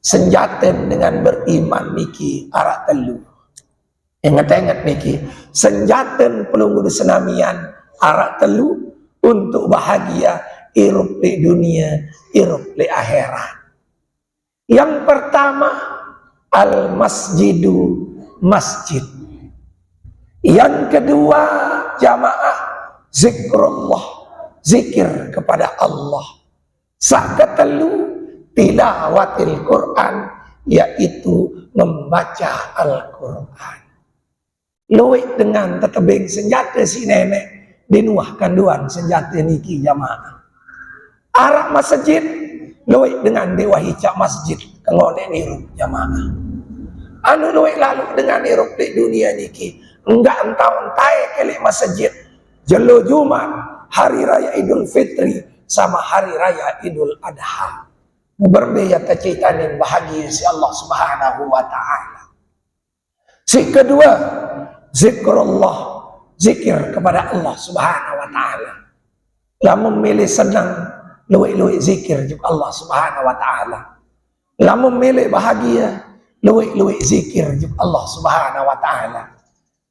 senjaten dengan beriman niki arak telu. Ingat-ingat niki, senjaten pelunggu senamian arak telu untuk bahagia irup di dunia, irup di akhirat. Yang pertama, al-masjidu, masjid. Yang kedua, jamaah zikrullah, zikir kepada Allah. Sakatelu, tilawatil Quran, yaitu membaca Al-Quran. Luwih dengan tetebing senjata si nenek dinuahkan duan senjata niki jamaah. Arah masjid luwih dengan dewa hicak masjid kengone nirup jamaah. Anu luwih lalu dengan nirup di dunia niki enggak entah-entai kelik masjid jelo Jumat, hari raya Idul Fitri sama hari raya Idul Adha. Berbeda kecitanin bahagia si Allah Subhanahu wa taala. Si kedua, zikrullah, zikir kepada Allah Subhanahu wa taala. Lamun milih senang, luwih-luwih zikir juga Allah Subhanahu wa taala. Lamun milih bahagia, luwih-luwih zikir juga Allah Subhanahu wa taala.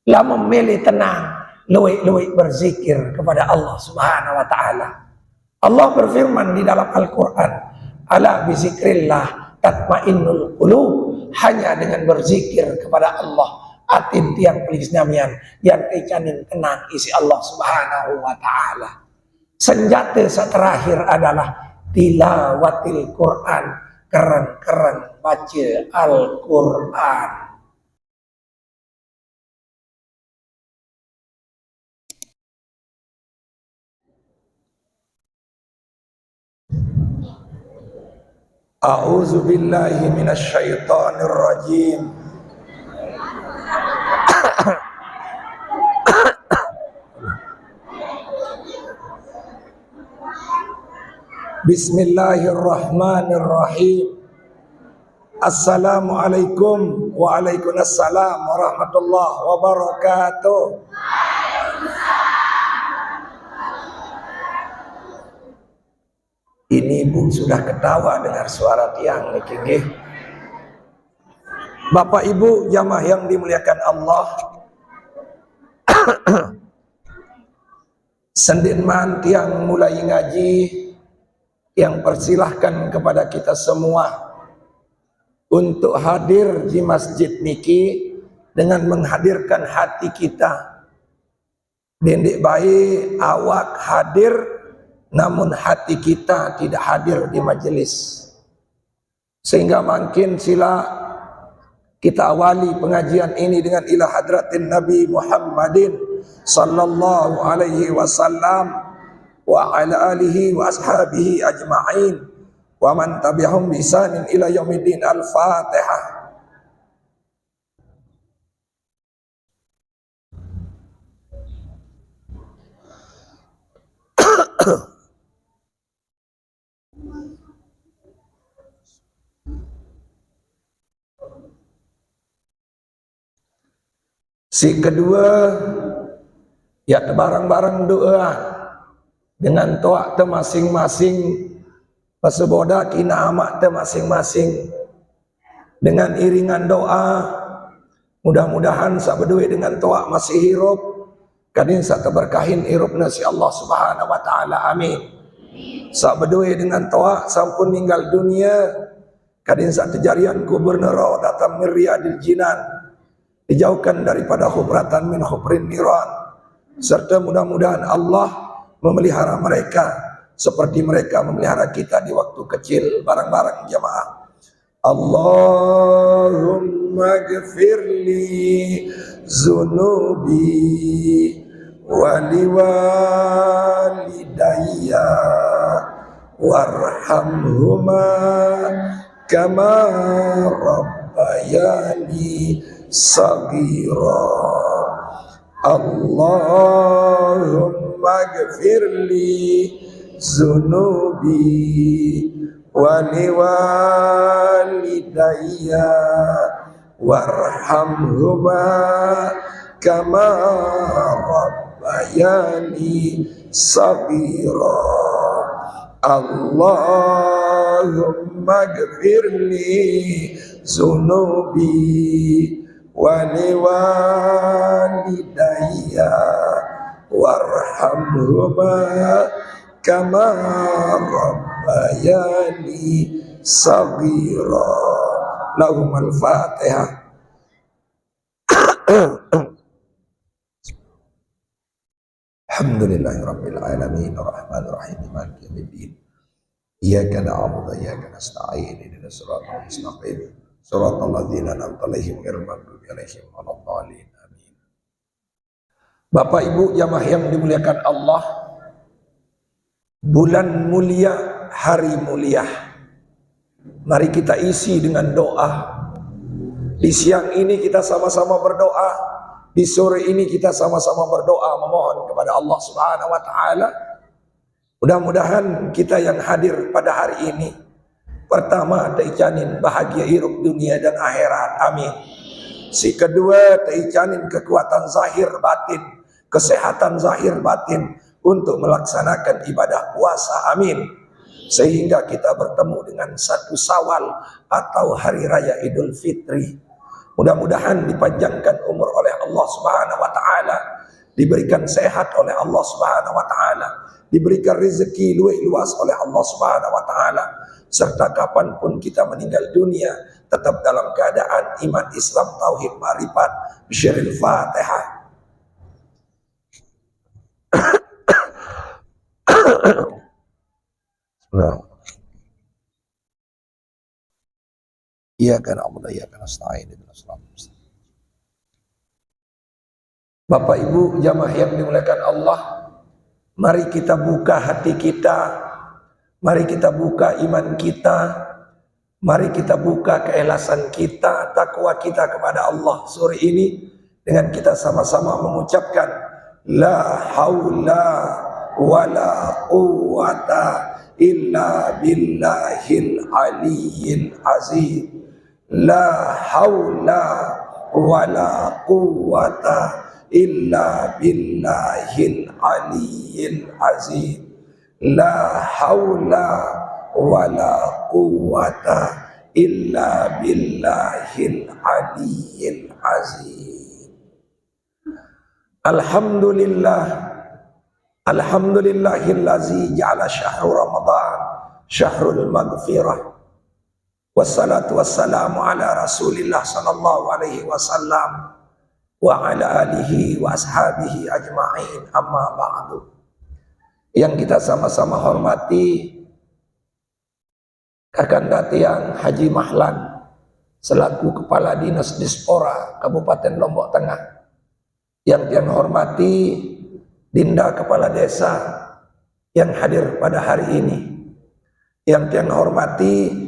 Lamun milih tenang, luwih-luwih berzikir kepada Allah Subhanahu wa taala. Allah berfirman di dalam Al-Qur'an, ala bizikrillah tatmainnul qulub, hanya dengan berzikir kepada Allah atin tiang pelisnamian yang tecanin tenang isi Allah Subhanahu wa taala. Senjata terakhir adalah tilawatil Quran, keren-keren baca Al-Quran. A'udzu billahi minasy syaithanir rajim. Bismillahirrahmanirrahim. Assalamualaikum waalaikumsalam warahmatullahi wabarakatuh. Ini ibu sudah ketawa dengar suara tiang niki nggih. Bapak Ibu jamaah yang dimuliakan Allah. Sendinman tiang mulai ngaji yang persilahkan kepada kita semua untuk hadir di masjid niki dengan menghadirkan hati kita. Dendik baik awak hadir, namun hati kita tidak hadir di majelis. Sehingga makin sila kita awali pengajian ini dengan ila hadratin Nabi Muhammadin sallallahu alaihi wasallam wa ala alihi wa ashabihi ajma'in wa man tabi'ahum bi ihsanin ila yaumiddin. Al-Fatihah. Si kedua, ya barang-barang doa dengan toa te masing-masing, paseboda kina amak te masing-masing dengan iringan doa. Mudah-mudahan sabedue dengan toa masih hirup, kadin sak berkahin hirupna si Allah Subhanahu wa taala. Amin. Sabedue dengan toa sampun ninggal dunia, kadin sak tejarian kubur neraka datang miriadil jinan, dijauhkan daripada hubratan min hubrin niran, serta mudah-mudahan Allah memelihara mereka seperti mereka memelihara kita di waktu kecil. Barang-barang jamaah, Allahumma gfirli zunubi waliwalidayya warhamhuma kama rabbayani sagira. Allahumma gfirli zunubi waliwalidayya warhamhuma kama rabbayani sagira. Allahumma Allahumma gfirli zunubi wali walidayya warhamhuma kama rabbayani saghira. Lahumul Fatihah. Alhamdulillahirabbil alamin arrahmanir rahim maliki yaumiddin. Iyyaka na'budu wa iyyaka nasta'in ihdinas siratal mustaqim siratal ladzina an'amta 'alaihim ghairil maghdubi 'alaihim waladdallin. Amin. Bapak Ibu jamaah yang dimuliakan Allah, bulan mulia, hari mulia. Mari kita isi dengan doa. Di siang ini kita sama-sama berdoa. Di sore ini kita sama-sama berdoa memohon kepada Allah Subhanahu wa taala. Mudah-mudahan kita yang hadir pada hari ini pertama teicanin bahagia hidup dunia dan akhirat. Amin. Si kedua teicanin kekuatan zahir batin, kesehatan zahir batin untuk melaksanakan ibadah puasa. Amin. Sehingga kita bertemu dengan 1 Syawal atau hari raya Idul Fitri. Mudah-mudahan dipanjangkan umur oleh Allah Subhanahu wa taala, diberikan sehat oleh Allah Subhanahu wa taala, diberikan rezeki luas oleh Allah Subhanahu wa taala, serta kapanpun kita meninggal dunia tetap dalam keadaan iman, Islam, tauhid, ma'rifat. Bisyaril Fatihah. Nah. Iyyaka na'budu wa iyyaka nasta'in ihdinas siratal mustaqim. Bapak Ibu jamaah yang dimuliakan Allah, mari kita buka hati kita, mari kita buka iman kita, mari kita buka keikhlasan kita, takwa kita kepada Allah sore ini dengan kita sama-sama mengucapkan la haula wala quwwata illa billahil aliyyil azim. La haula wala quwwata illa billahil aliyyil azim. La haula wala quwwata illa billahil aliyyil azim. Alhamdulillah, alhamdulillahillazi ja'ala syahrul Ramadan syahrul maghfirah. Wassalatu wassalamu ala Rasulillah sallallahu alaihi wasallam wa ala alihi wa ashabihi ajma'in, amma ba'du. Yang kita sama-sama hormati Kakanda Tiang Haji Mahlan selaku Kepala Dinas Dispora Kabupaten Lombok Tengah. Yang Tiang hormati Dinda Kepala Desa yang hadir pada hari ini. Yang Tiang hormati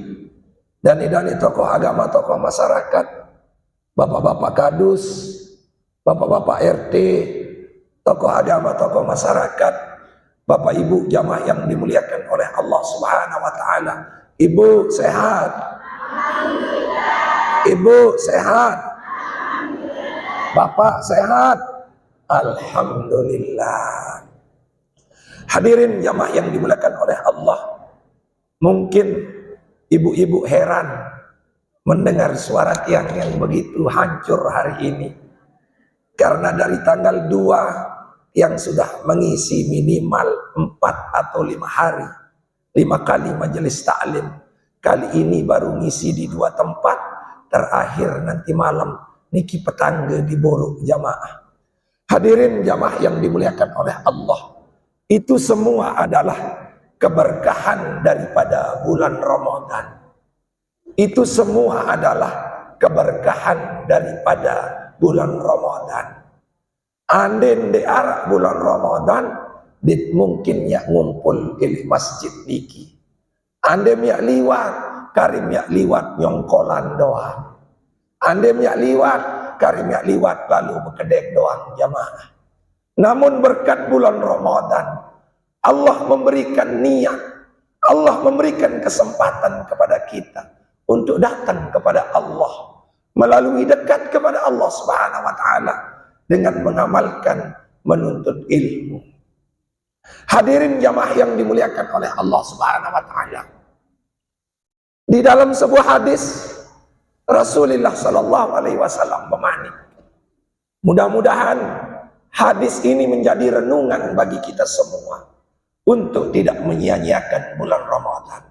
dani-dani tokoh agama, tokoh masyarakat, bapak-bapak kadus, bapak-bapak RT, tokoh agama, tokoh masyarakat, bapak ibu jamaah yang dimuliakan oleh Allah Subhanahu wa taala. Ibu sehat? Ibu sehat? Bapak sehat? Alhamdulillah. Hadirin jamaah yang dimuliakan oleh Allah, mungkin ibu-ibu heran mendengar suara Tiang yang begitu hancur hari ini. Karena dari tanggal 2 Tiang sudah mengisi minimal 4 atau 5 hari, 5 kali majelis taklim. Kali ini baru ngisi di 2 tempat. Terakhir nanti malam niki petangga di Borok jamaah. Hadirin jamaah yang dimuliakan oleh Allah, itu semua adalah keberkahan daripada bulan Ramadan. Itu semua adalah keberkahan daripada bulan Ramadan. Anden di arah bulan Ramadan, dit mungkin ya ngumpul di masjid niki. Ande ya liwat, karim ya liwat nyongkolan doang. Ande ya liwat, karim ya liwat lalu bekedek doang jamaah. Namun berkat bulan Ramadan, Allah memberikan niat, Allah memberikan kesempatan kepada kita untuk datang kepada Allah, melalui dekat kepada Allah Subhanahu wa taala dengan mengamalkan, menuntut ilmu. Hadirin jamaah yang dimuliakan oleh Allah Subhanahu wa taala. Di dalam sebuah hadis Rasulullah Sallallahu Alaihi Wasallam bermanik, mudah-mudahan hadis ini menjadi renungan bagi kita semua untuk tidak menyia-nyiakan bulan Ramadan.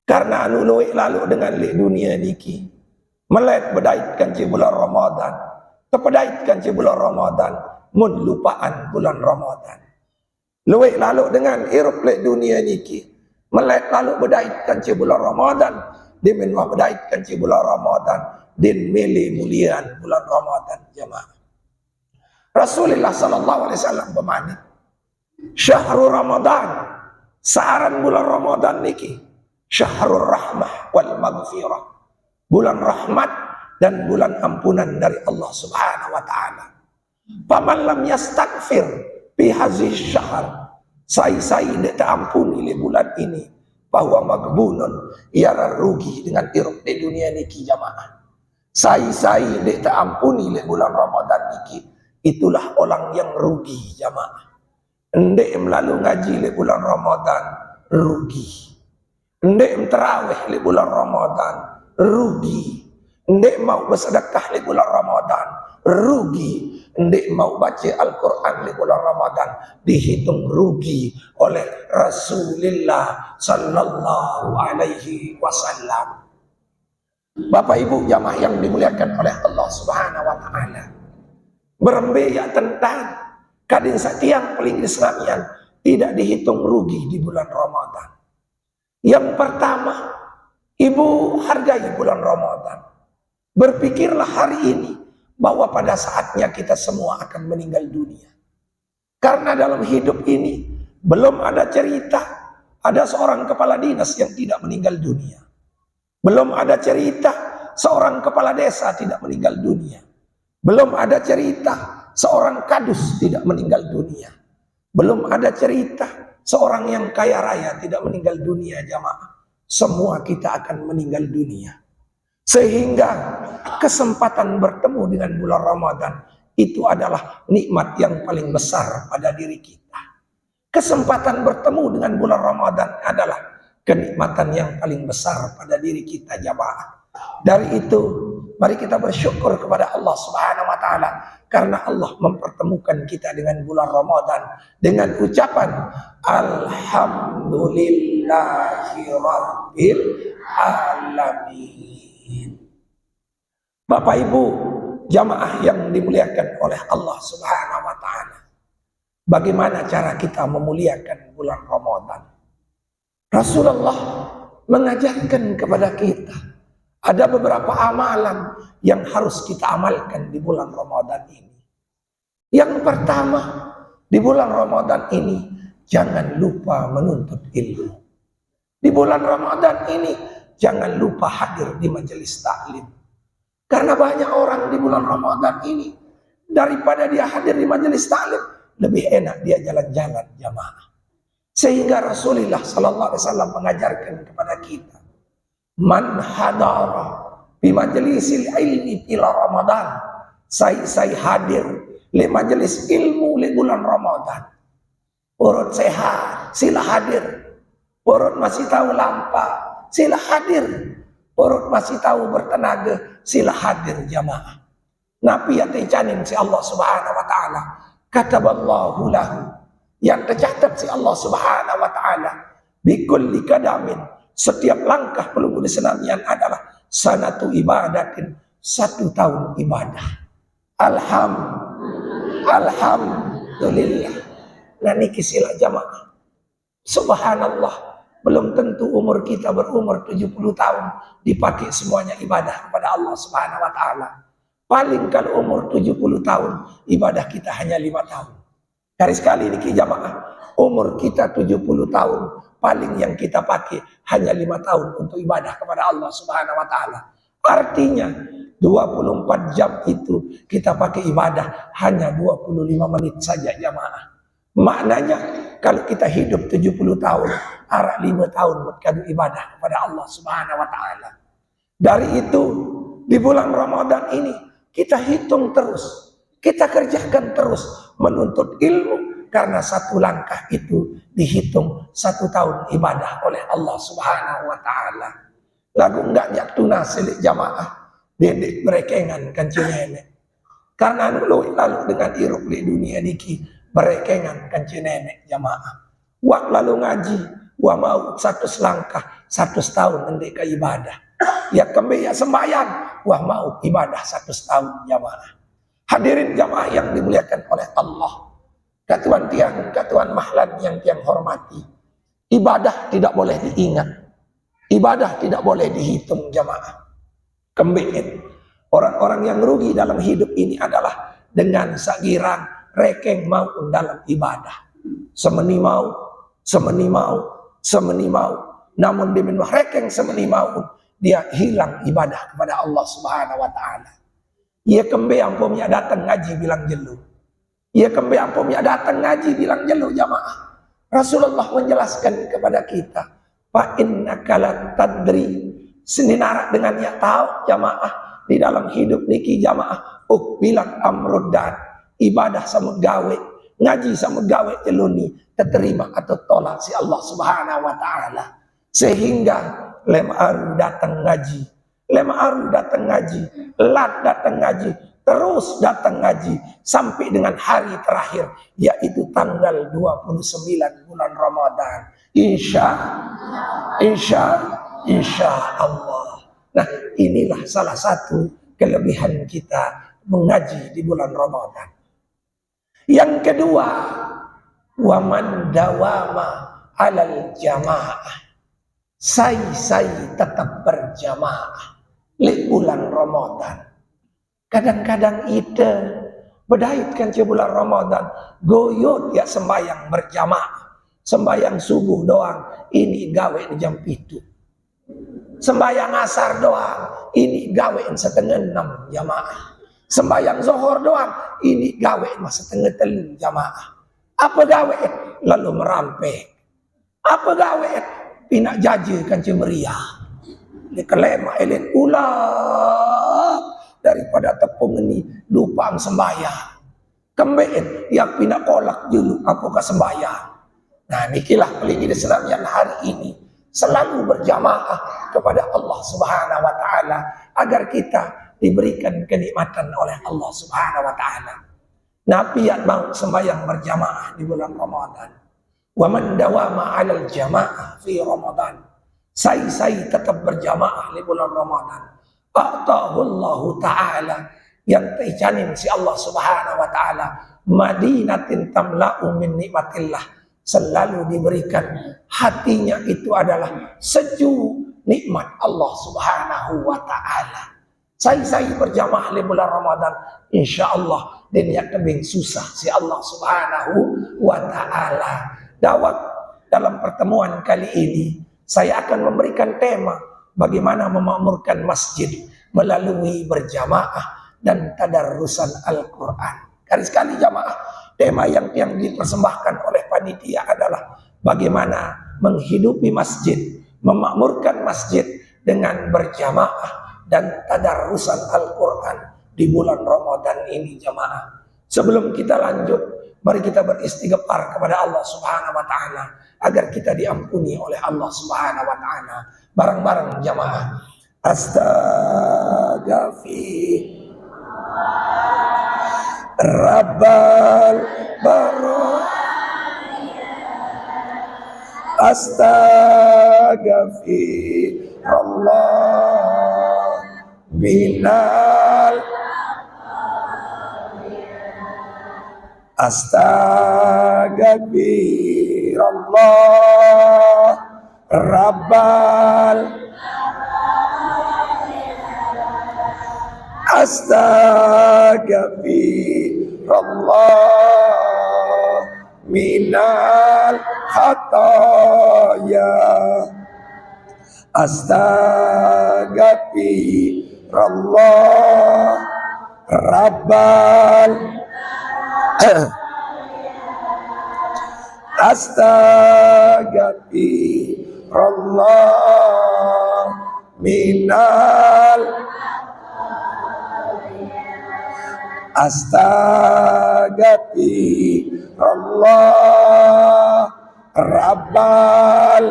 Karena anu luwih lalu dengan lek dunia niki, melek bedaitkan ci bulan Ramadan, terpedaitkan ci bulan Ramadan, mun lupaan bulan Ramadan. Luwih lalu dengan hirup lek dunia niki, melek lalu bedaitkan ci bulan Ramadan, dimenwah bedaitkan ci bulan Ramadan, din milih mulian bulan Ramadan jamaah. Rasulullah Sallallahu Alaihi Wasallam bermanik, syahrul Ramadan, saaran bulan Ramadan niki, syahrul rahmah wal maghfirah, bulan rahmat dan bulan ampunan dari Allah Subhanahu wa taala. Paman lam yastaghfir fi hadhihi syahr, sai-sai tidak terampuni di bulan ini, bahwa maghbunun, ia rugi dengan hirup di dunia niki jamaah. Sai-sai tidak terampuni di bulan Ramadan niki, itulah orang yang rugi jamaah. Ndek melalui ngaji di bulan Ramadan, rugi. Ndek terawih di bulan Ramadan, rugi. Ndek mau bersedekah di bulan Ramadan, rugi. Ndek mau baca Al-Quran di bulan Ramadan, dihitung rugi oleh Rasulullah Sallallahu Alaihi Wasallam. Bapak Ibu jamaah yang dimuliakan oleh Allah Subhanahu Wa Taala, berembeyak tentang kadin satiang paling Islamian tidak dihitung rugi di bulan Ramadan. Yang pertama, ibu hargai bulan Ramadan. Berpikirlah hari ini bahwa pada saatnya kita semua akan meninggal dunia. Karena dalam hidup ini belum ada cerita ada seorang kepala dinas yang tidak meninggal dunia. Belum ada cerita seorang kepala desa tidak meninggal dunia. Belum ada cerita seorang kadus tidak meninggal dunia. Belum ada cerita seorang yang kaya raya tidak meninggal dunia jamaah. Semua kita akan meninggal dunia. Sehingga kesempatan bertemu dengan bulan Ramadan itu adalah nikmat yang paling besar pada diri kita. Kesempatan bertemu dengan bulan Ramadan adalah kenikmatan yang paling besar pada diri kita jamaah. Dari itu mari kita bersyukur kepada Allah Subhanahu wa taala karena Allah mempertemukan kita dengan bulan Ramadan dengan ucapan alhamdulillahirabbil alamin. Bapak Ibu jamaah yang dimuliakan oleh Allah Subhanahu wa taala, bagaimana cara kita memuliakan bulan Ramadan? Rasulullah mengajarkan kepada kita ada beberapa amalan yang harus kita amalkan di bulan Ramadan ini. Yang pertama, di bulan Ramadan ini jangan lupa menuntut ilmu. Di bulan Ramadan ini jangan lupa hadir di majelis taklim. Karena banyak orang di bulan Ramadan ini daripada dia hadir di majelis taklim, lebih enak dia jalan-jalan jamaah. Sehingga Rasulullah Sallallahu Alaihi Wasallam mengajarkan kepada kita, man hadara bi majlisil ilmi ila Ramadan, saya hadir di majelis ilmu di bulan Ramadan. Urut sehat sila hadir, urut masih tahu lampa sila hadir, urut masih tahu bertenaga sila hadir jamaah. Nabi yang terjamin si Allah Subhanahu wa taala, kataballahu lahu, yang tercatat si Allah Subhanahu wa taala, bikulli kadamin, setiap langkah peluru senamian adalah sanatu ibadatin, 1 tahun ibadah. Alhamdulillah. Nah niki sila jamaah. Subhanallah, belum tentu umur kita berumur 70 tahun dipakai semuanya ibadah kepada Allah Subhanahu wa taala. Paling kalau umur 70 tahun ibadah kita hanya 5 tahun. Dari sekali niki jamaah, umur kita 70 tahun paling yang kita pakai hanya 5 tahun untuk ibadah kepada Allah Subhanahu wa taala. Artinya 24 jam itu kita pakai ibadah hanya 25 menit saja jamaah. Maknanya kalau kita hidup 70 tahun, arah 5 tahun berkadu ibadah kepada Allah Subhanahu wa taala. Dari itu di bulan Ramadan ini kita hitung terus, kita kerjakan terus menuntut ilmu, karena 1 langkah itu dihitung 1 tahun ibadah oleh Allah Subhanahu wa taala. lagu enggak nyak tunas selik jamaah dedek berekengan kan nenek karena lalu dengan irup di dunia niki berekengan kan nenek jamaah wak lalu ngaji wa mau satu selangkah 100 tahun nanti ke ibadah ya kembe ya sembahyang wah mau ibadah 100 tahun jamaah. Hadirin jamaah yang dimuliakan oleh Allah, katuan tiang, katuan mahlan yang tiang hormati, ibadah tidak boleh diingat, ibadah tidak boleh dihitung jamaah. Kembali orang-orang yang rugi dalam hidup ini adalah dengan sagirang rekeng maupun dalam ibadah. Semeni mau, namun diminum rekeng semeni mau, dia hilang ibadah kepada Allah Subhanahu wa taala. Ia kembe ampomnya datang ngaji bilang jelu. Ia kembe ampomnya datang ngaji bilang jelu jamaah. Rasulullah menjelaskan kepada kita, fa innaka la tadri, seninarak dengan yang tahu jamaah di dalam hidup niki jamaah bilang amrudan, ibadah sama gawe, ngaji sama gawe celuni, terima atau tolak si Allah Subhanahu wa taala. Sehingga lemaru datang ngaji, lemaru datang ngaji, lat datang ngaji, terus datang ngaji sampai dengan hari terakhir yaitu tanggal 29 bulan Ramadan. Insya Allah. Nah, inilah salah satu kelebihan kita mengaji di bulan Ramadan. Yang kedua, waman dawama alal jamaah, saya tetap berjamaah di bulan Ramadan. Kadang-kadang ide berdaitkan ke bulan Ramadan, goyot ya sembahyang berjamaah, sembahyang subuh doang, ini gawe di jam 7. Sembahyang asar doang, ini gawe setengah 6 jamaah. Sembahyang zuhur doang, ini gawe setengah 3 jamaah. Apa gawe? Lalu merampek. Apa gawe? Pinak jaje kan cemeriah. Di kelema elin ulah daripada tepung ini lupa sembahyang. Kembeen yang pinak kolak dulu apakah sembahyang. Nah, nikilah paling Islam yang hari ini selalu berjamaah kepada Allah Subhanahu wa taala agar kita diberikan kenikmatan oleh Allah Subhanahu wa taala. Nabi yang mau sembahyang berjamaah di bulan Ramadan. Wa man dawama 'alal jamaah fi Ramadan. Saya tetap berjamaah di bulan Ramadan. Atahullahu ta'ala, yang terjamin si Allah Subhanahu wa taala madinatin tamla'u min nikmatillah, selalu diberikan hatinya itu adalah sejuk nikmat Allah Subhanahu wa taala. Saya berjamaah di bulan Ramadan, insyaallah dan yang tebing susah si Allah Subhanahu wa taala. Dawat dalam pertemuan kali ini saya akan memberikan tema bagaimana memakmurkan masjid melalui berjamaah dan tadarrusan Al-Quran. Kali sekali jamaah, tema yang dipersembahkan oleh panitia adalah bagaimana menghidupi masjid, memakmurkan masjid dengan berjamaah dan tadarrusan Al-Quran di bulan Ramadan ini jamaah. Sebelum kita lanjut, mari kita beristighfar kepada Allah Subhanahu wa taala agar kita diampuni oleh Allah Subhanahu wa taala. Bareng-bareng jamaah. Astaghfir Rabbal Barok, Astaghfirullah Bilal, Astaghfirullah Rabbal, Astaghfirullah minal khataya, Astaghfirullah Rabbal, Astaghfirullah minal, Astaghfirullah Rabbal,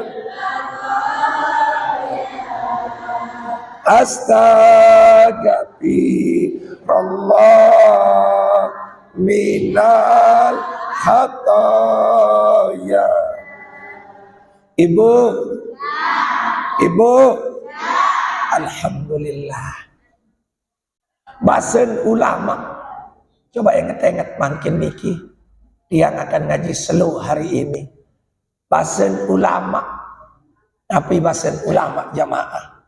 Astaghfirullah minal khataya. Ibu, ibu, alhamdulillah. Bahasan ulama, coba ingat-ingat makin niki yang akan ngaji seluruh hari ini. Bahasan ulama, tapi bahasan ulama jamaah.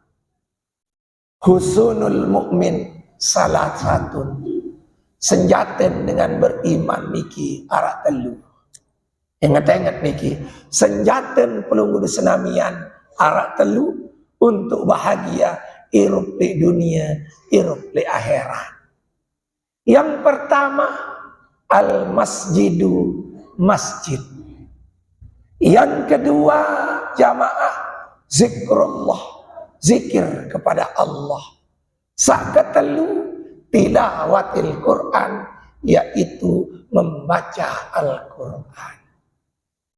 Husnul mukmin salah satu senjaten dengan beriman niki arak telu. Ingat-ingat niki, senjaten pelunggu senamian arak telu untuk bahagia irup di dunia, irup di akhirat. Yang pertama, al masjidu, masjid. Yang kedua, jamaah zikrullah, zikir kepada Allah. Sakatelu tilawatil Quran, yaitu membaca Al-Quran.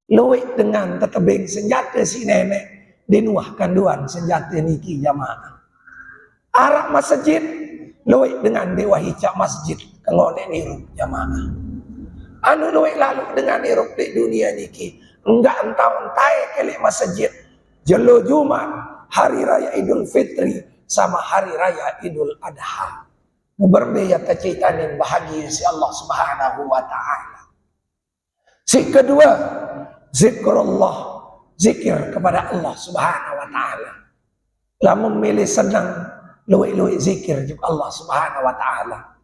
Luwih dengan tetebing senjata si nenek dinuahkan duan senjata niki jamaah. Arak masjid luwih dengan dewa hicak masjid kengone nirup jamaah. Anu luwih lalu dengan nirup di dunia niki enggak entah-entai kelek masjid jelo Jumat, hari raya Idul Fitri sama hari raya Idul Adha. Berbeda kecitanin bahagia si Allah Subhanahu wa taala. Si kedua, zikrullah, zikir kepada Allah Subhanahu wa taala. Lamun milih senang, luwih-luwih zikir juga Allah Subhanahu wa taala.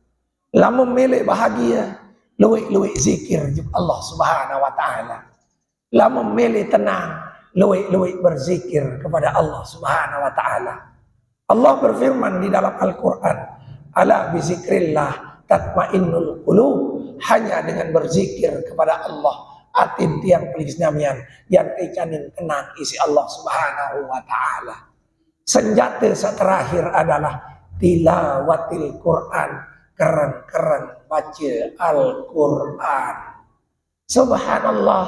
Lamun milih bahagia, luwih-luwih zikir juga Allah Subhanahu wa taala. Lamun milih tenang, luwih-luwih berzikir kepada Allah Subhanahu wa taala. Allah berfirman di dalam Al-Qur'an, ala bizikrillah tatmainnul qulub, hanya dengan berzikir kepada Allah atin tiang pelisnamian yang tecanin tenang isi Allah Subhanahu wa taala. Senjata terakhir adalah tilawatil Quran, keren-keren baca Al-Quran. Subhanallah,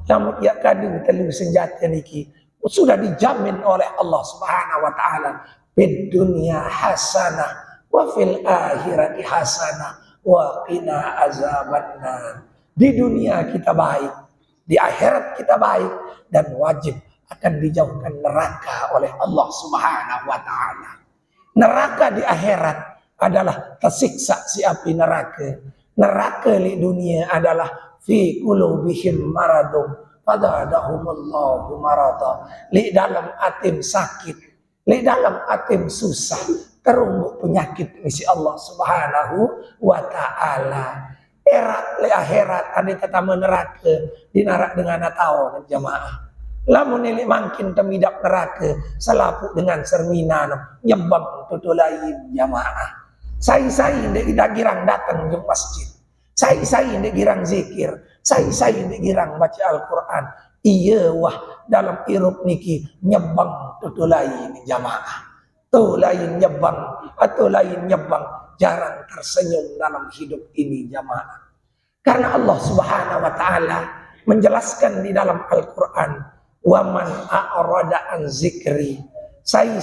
namun ya kadu telu senjata niki sudah dijamin oleh Allah Subhanahu wa taala, fid dunya hasanah wa fil akhirati hasanah wa qina azabannar. Di dunia kita baik, di akhirat kita baik, dan wajib akan dijauhkan neraka oleh Allah Subhanahu wa taala. Neraka di akhirat adalah tersiksa si api neraka. Neraka di dunia adalah fi qulubihim maradun fadadahumullahu marada. Li dalam atim sakit, li dalam atim susah, terumbuk penyakit misi Allah Subhanahu wa taala. Erat le akhirat ane kata neraka dinarak dengan tahun jamaah. Lamun ini makin temidap neraka selapuk dengan sermina nyembang tutu lain jamaah. Sai-sai ndek girang datang ke masjid. Sai-sai ndek girang zikir, sai-sai ndek girang baca Al-Qur'an. Iya wah dalam irup niki nyembang tutu lain jamaah. Tu lain nyembang atau lain nyembang, jarang tersenyum dalam hidup ini jamaah. Karena Allah Subhanahu wa taala menjelaskan di dalam Al-Qur'an, wa man a'rada an zikri, sai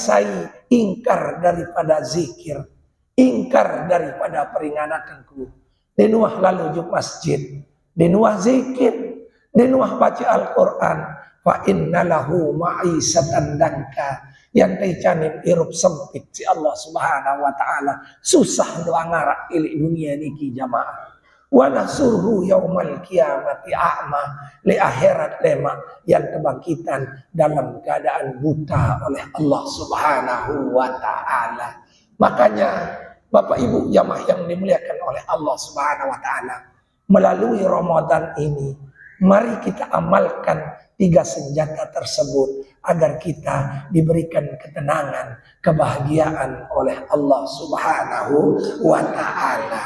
ingkar daripada zikir, ingkar daripada peringatanku. Dinuah lalu juk masjid, dinuah zikir, dinuah baca Al-Qur'an, fa innalahu ma'isatan danka, yang teicanin irup sempit si Allah Subhanahu wa taala, susah doa ngarak ilik dunia niki jamaah. Wa nasuruhu yaumal kiamati a'ma, li akhirat lema yang kebangkitan dalam keadaan buta oleh Allah Subhanahu wa taala. Makanya Bapak Ibu jamaah yang dimuliakan oleh Allah Subhanahu wa taala, melalui Ramadan ini mari kita amalkan 3 senjata tersebut agar kita diberikan ketenangan, kebahagiaan oleh Allah Subhanahu wa taala.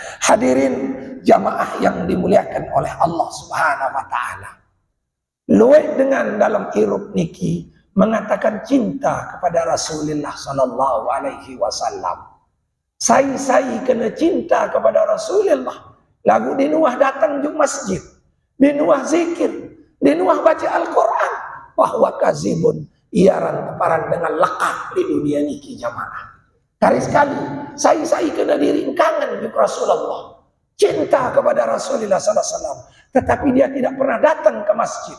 Hadirin jamaah yang dimuliakan oleh Allah Subhanahu wa taala. Luwih dengan dalam irup niki mengatakan cinta kepada Rasulullah sallallahu alaihi wasallam. Sai kena cinta kepada Rasulullah. Lagu dinuah datang juk masjid, dinuah zikir, dinuah baca Al-Qur'an. Bahwa kazibun ia rantaparan dengan lekat di dunia niki jamaah. Kali sekali saya kena diri kangen ke Rasulullah, cinta kepada Rasulullah sallallahu alaihi wasallam, tetapi dia tidak pernah datang ke masjid,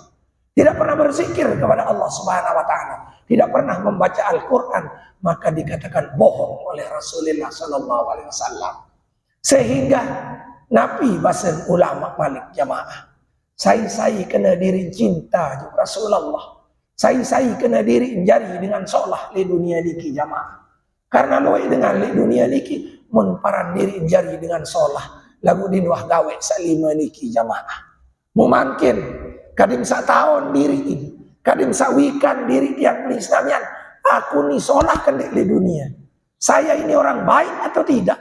tidak pernah berzikir kepada Allah Subhanahu wa taala, tidak pernah membaca Al-Qur'an, maka dikatakan bohong oleh Rasulullah sallallahu alaihi wasallam. Sehingga Nabi basen ulama Malik jamaah, saya kena diri cinta juga Rasulullah, saya kena diri jari dengan solah di dunia niki jamaah. Karena loe dengan di dunia niki mun paran diri jari dengan solah lagu dinuah gawe salima niki jamaah. Mungkin kadim sa tahun diri ini, kadim sa wikan diri yang Islamian, aku ni solah kan di dunia. Saya ini orang baik atau tidak?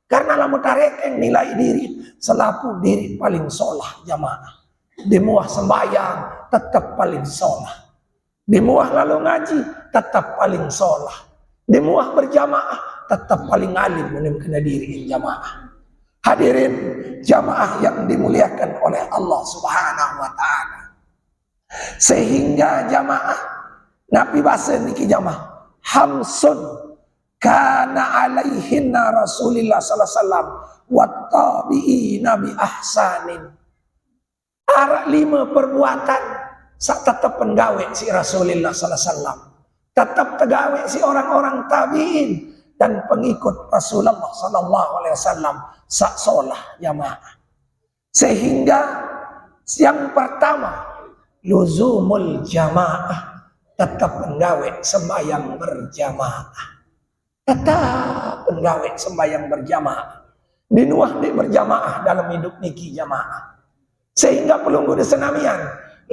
Karena lamun tarekeng nilai diri selaku diri paling solah jamaah. Dimuah sembahyang tetap paling solah. Dimuah lalu ngaji tetap paling solah. Dimuah berjamaah tetap paling alim menemukan diri jamaah. Hadirin jamaah yang dimuliakan oleh Allah Subhanahu wa taala. Sehingga jamaah Nabi basen niki jamaah hamsun kana alaihinna Rasulullah sallallahu alaihi wasallam wa tabi'ina bi ahsanin. Ara 5 perbuatan sak tetep penggawe si Rasulullah sallallahu alaihi wasallam. Tetap tegawe si orang-orang tabi'in dan pengikut Rasulullah sallallahu alaihi wasallam sak solah jamaah. Sehingga yang pertama luzumul jamaah, tetap penggawe sembahyang berjamaah. Tetap penggawe sembahyang berjamaah. Dinuah di berjamaah dalam hidup niki jamaah. Sehingga pelunggu di senamian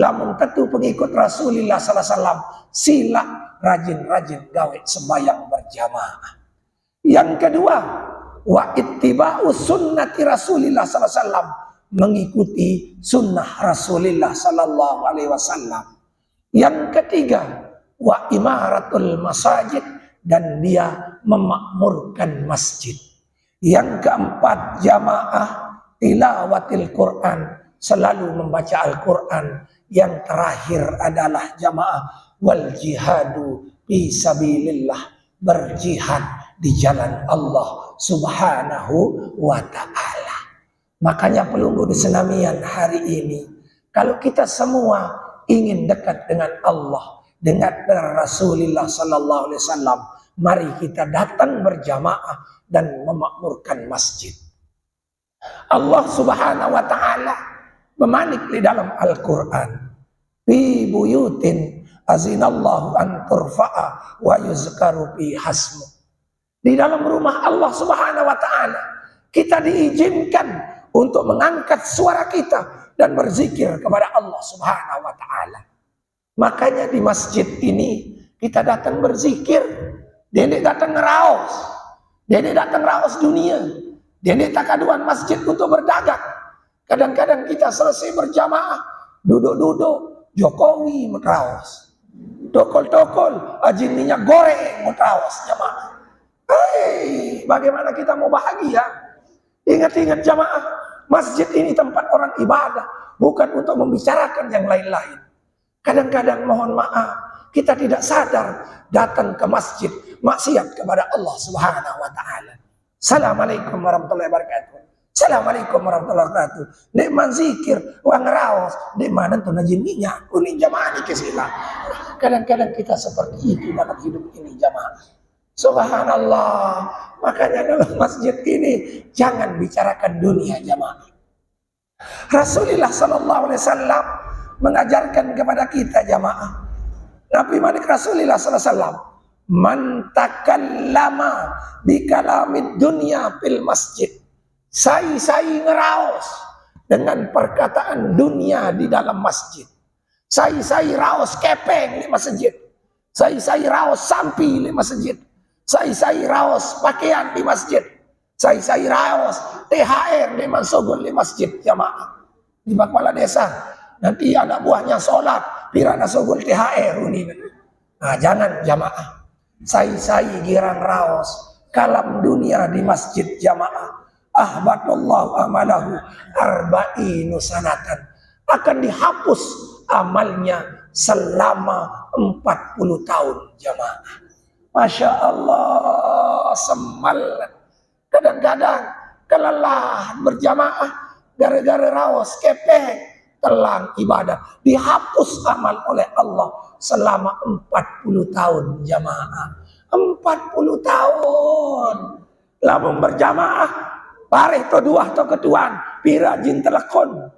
lamun tentu pengikut Rasulullah sallallahu alaihi wasallam sila rajin-rajin gawe sembahyang berjamaah. Yang kedua, wa ittiba'u sunnati Rasulillah sallallahu alaihi wasallam, mengikuti sunnah Rasulullah sallallahu alaihi wasallam. Yang ketiga, wa imaratul masajid, dan dia memakmurkan masjid. Yang keempat, jamaah tilawatil Quran, selalu membaca Al-Quran. Yang terakhir adalah jamaah wal jihadu fi sabilillah, berjihad di jalan Allah Subhanahu wa ta'ala. Makanya pelunggu di senamian hari ini, kalau kita semua ingin dekat dengan Allah, dengan Rasulullah sallallahu alaihi wasallam, mari kita datang berjamaah dan memakmurkan masjid. Allah Subhanahu wa ta'ala memanik di dalam Al-Quran, fi buyutin azinallahu an turfa'a wa yuzkaru fi hasmu. Di dalam rumah Allah Subhanahu wa ta'ala kita diizinkan untuk mengangkat suara kita dan berzikir kepada Allah Subhanahu wa ta'ala. Makanya di masjid ini kita datang berzikir, dendek datang ngeraos, dendek datang raos dunia, dendek takaduan masjid untuk berdagang. Kadang-kadang kita selesai berjamaah, duduk-duduk, Jokowi metraos, tokol-tokol, ajin minyak goreng metraos jamaah. Hei, bagaimana kita mau bahagia? Ingat-ingat jamaah, masjid ini tempat orang ibadah, bukan untuk membicarakan yang lain-lain. Kadang-kadang mohon maaf, kita tidak sadar datang ke masjid maksiat kepada Allah Subhanahu wa ta'ala. Assalamualaikum warahmatullahi wabarakatuh. Assalamualaikum warahmatullahi wabarakatuh. Nek man zikir, wang raos, nek mana tu najin minyak, kuning jamaah ni kesila. Kadang-kadang kita seperti itu dalam hidup ini jamaah. Subhanallah. Makanya dalam masjid ini jangan bicarakan dunia jamaah. Rasulullah sallallahu alaihi wasallam mengajarkan kepada kita jamaah. Nabi Malik Rasulullah sallallahu alaihi wasallam, man takallama bi kalamid dunya fil masjid. Sai ngeraos dengan perkataan dunia di dalam masjid. Sai raos kepeng di masjid. Sai raos sampi di masjid. Sai raos pakaian di masjid. Sai raos THR di masogol di masjid jamaah. Di kepala desa nanti anak buahnya sholat pirana sogol THR ini. Nah, jangan jamaah. Sai girang raos kalam dunia di masjid jamaah. Ahbatullahu amalahu arba'inu sanatan, akan dihapus amalnya selama 40 tahun jamaah. Masya Allah, semalam. Kadang-kadang kelelahan berjamaah gara-gara rawas, kepeng, telan ibadah, dihapus amal oleh Allah selama 40 tahun jamaah. 40 tahun. Lamun berjamaah, bareh to dua to ketuan, pirajin telekon.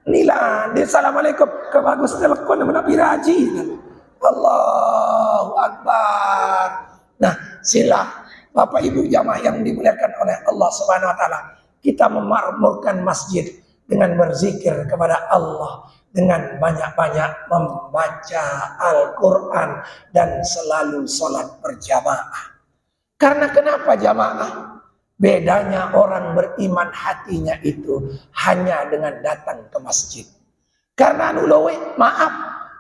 Inilah, assalamualaikum, kebagus telekon mana pirajin. Allahu Akbar. Nah, sila Bapak Ibu jamaah yang dimuliakan oleh Allah Subhanahu wa taala, kita memakmurkan masjid dengan berzikir kepada Allah, dengan banyak-banyak membaca Al-Qur'an dan selalu sholat berjamaah. Karena kenapa jamaah? Bedanya orang beriman hatinya itu hanya dengan datang ke masjid. Karena anu lowe, maaf,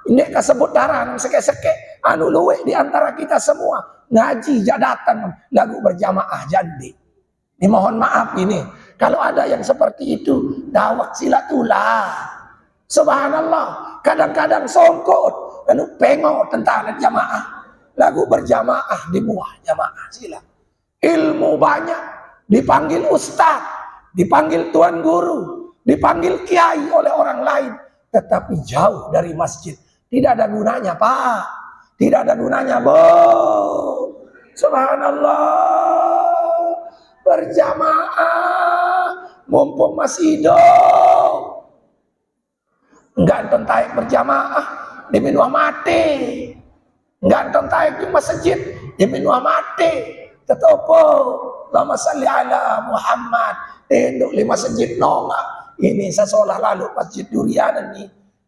ini kasebut darah seke-seke, anu lowe di antara kita semua ngaji jak datang lagu berjamaah jadi. Ini mohon maaf ini, kalau ada yang seperti itu, dawak silatulah. Subhanallah, kadang-kadang songkot, anu pengok tentang jamaah, lagu berjamaah di muah jamaah sila. Ilmu banyak, dipanggil ustaz, dipanggil tuan guru, dipanggil kiai oleh orang lain, tetapi jauh dari masjid. Tidak ada gunanya, Pak. Tidak ada gunanya, Bu. Subhanallah. Berjamaah mumpung masih hidup. Enggak taik berjamaah di minuah mati. Enggak taik di masjid di minuah mati. Tetopo lama salli ala Muhammad tenduk di masjid nonga. Ini sesolah lalu masjid Durian ini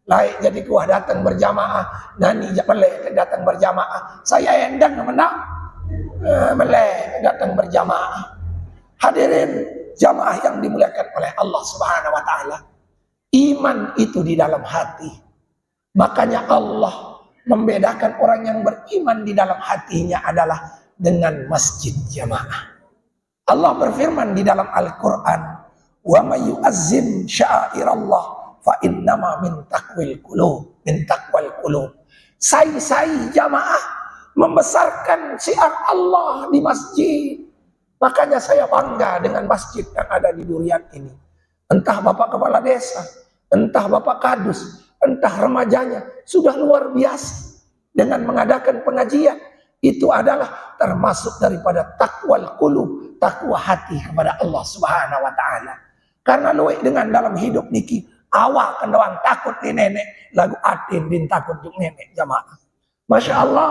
laik jadi kuah datang berjamaah, nani melek datang berjamaah. Saya endang menang melek datang berjamaah. Hadirin jamaah yang dimuliakan oleh Allah Subhanahu wa taala, iman itu di dalam hati. Makanya Allah membedakan orang yang beriman di dalam hatinya adalah dengan masjid jamaah. Allah berfirman di dalam Al-Quran, wa may yu'azzim sya'airallah fa innama min taqwal qulub. Sai jamaah membesarkan syiar Allah di masjid. Makanya saya bangga dengan masjid yang ada di Durian ini. Entah Bapak Kepala Desa, entah Bapak Kadus, entah remajanya, sudah luar biasa dengan mengadakan pengajian. Itu adalah termasuk daripada takwal qulub, takwa hati kepada Allah Subhanahu wa taala. Karena luwek dengan dalam hidup niki awak kendawang takut di nenek, lagu atin din takut di nenek jamaah. Masya Allah,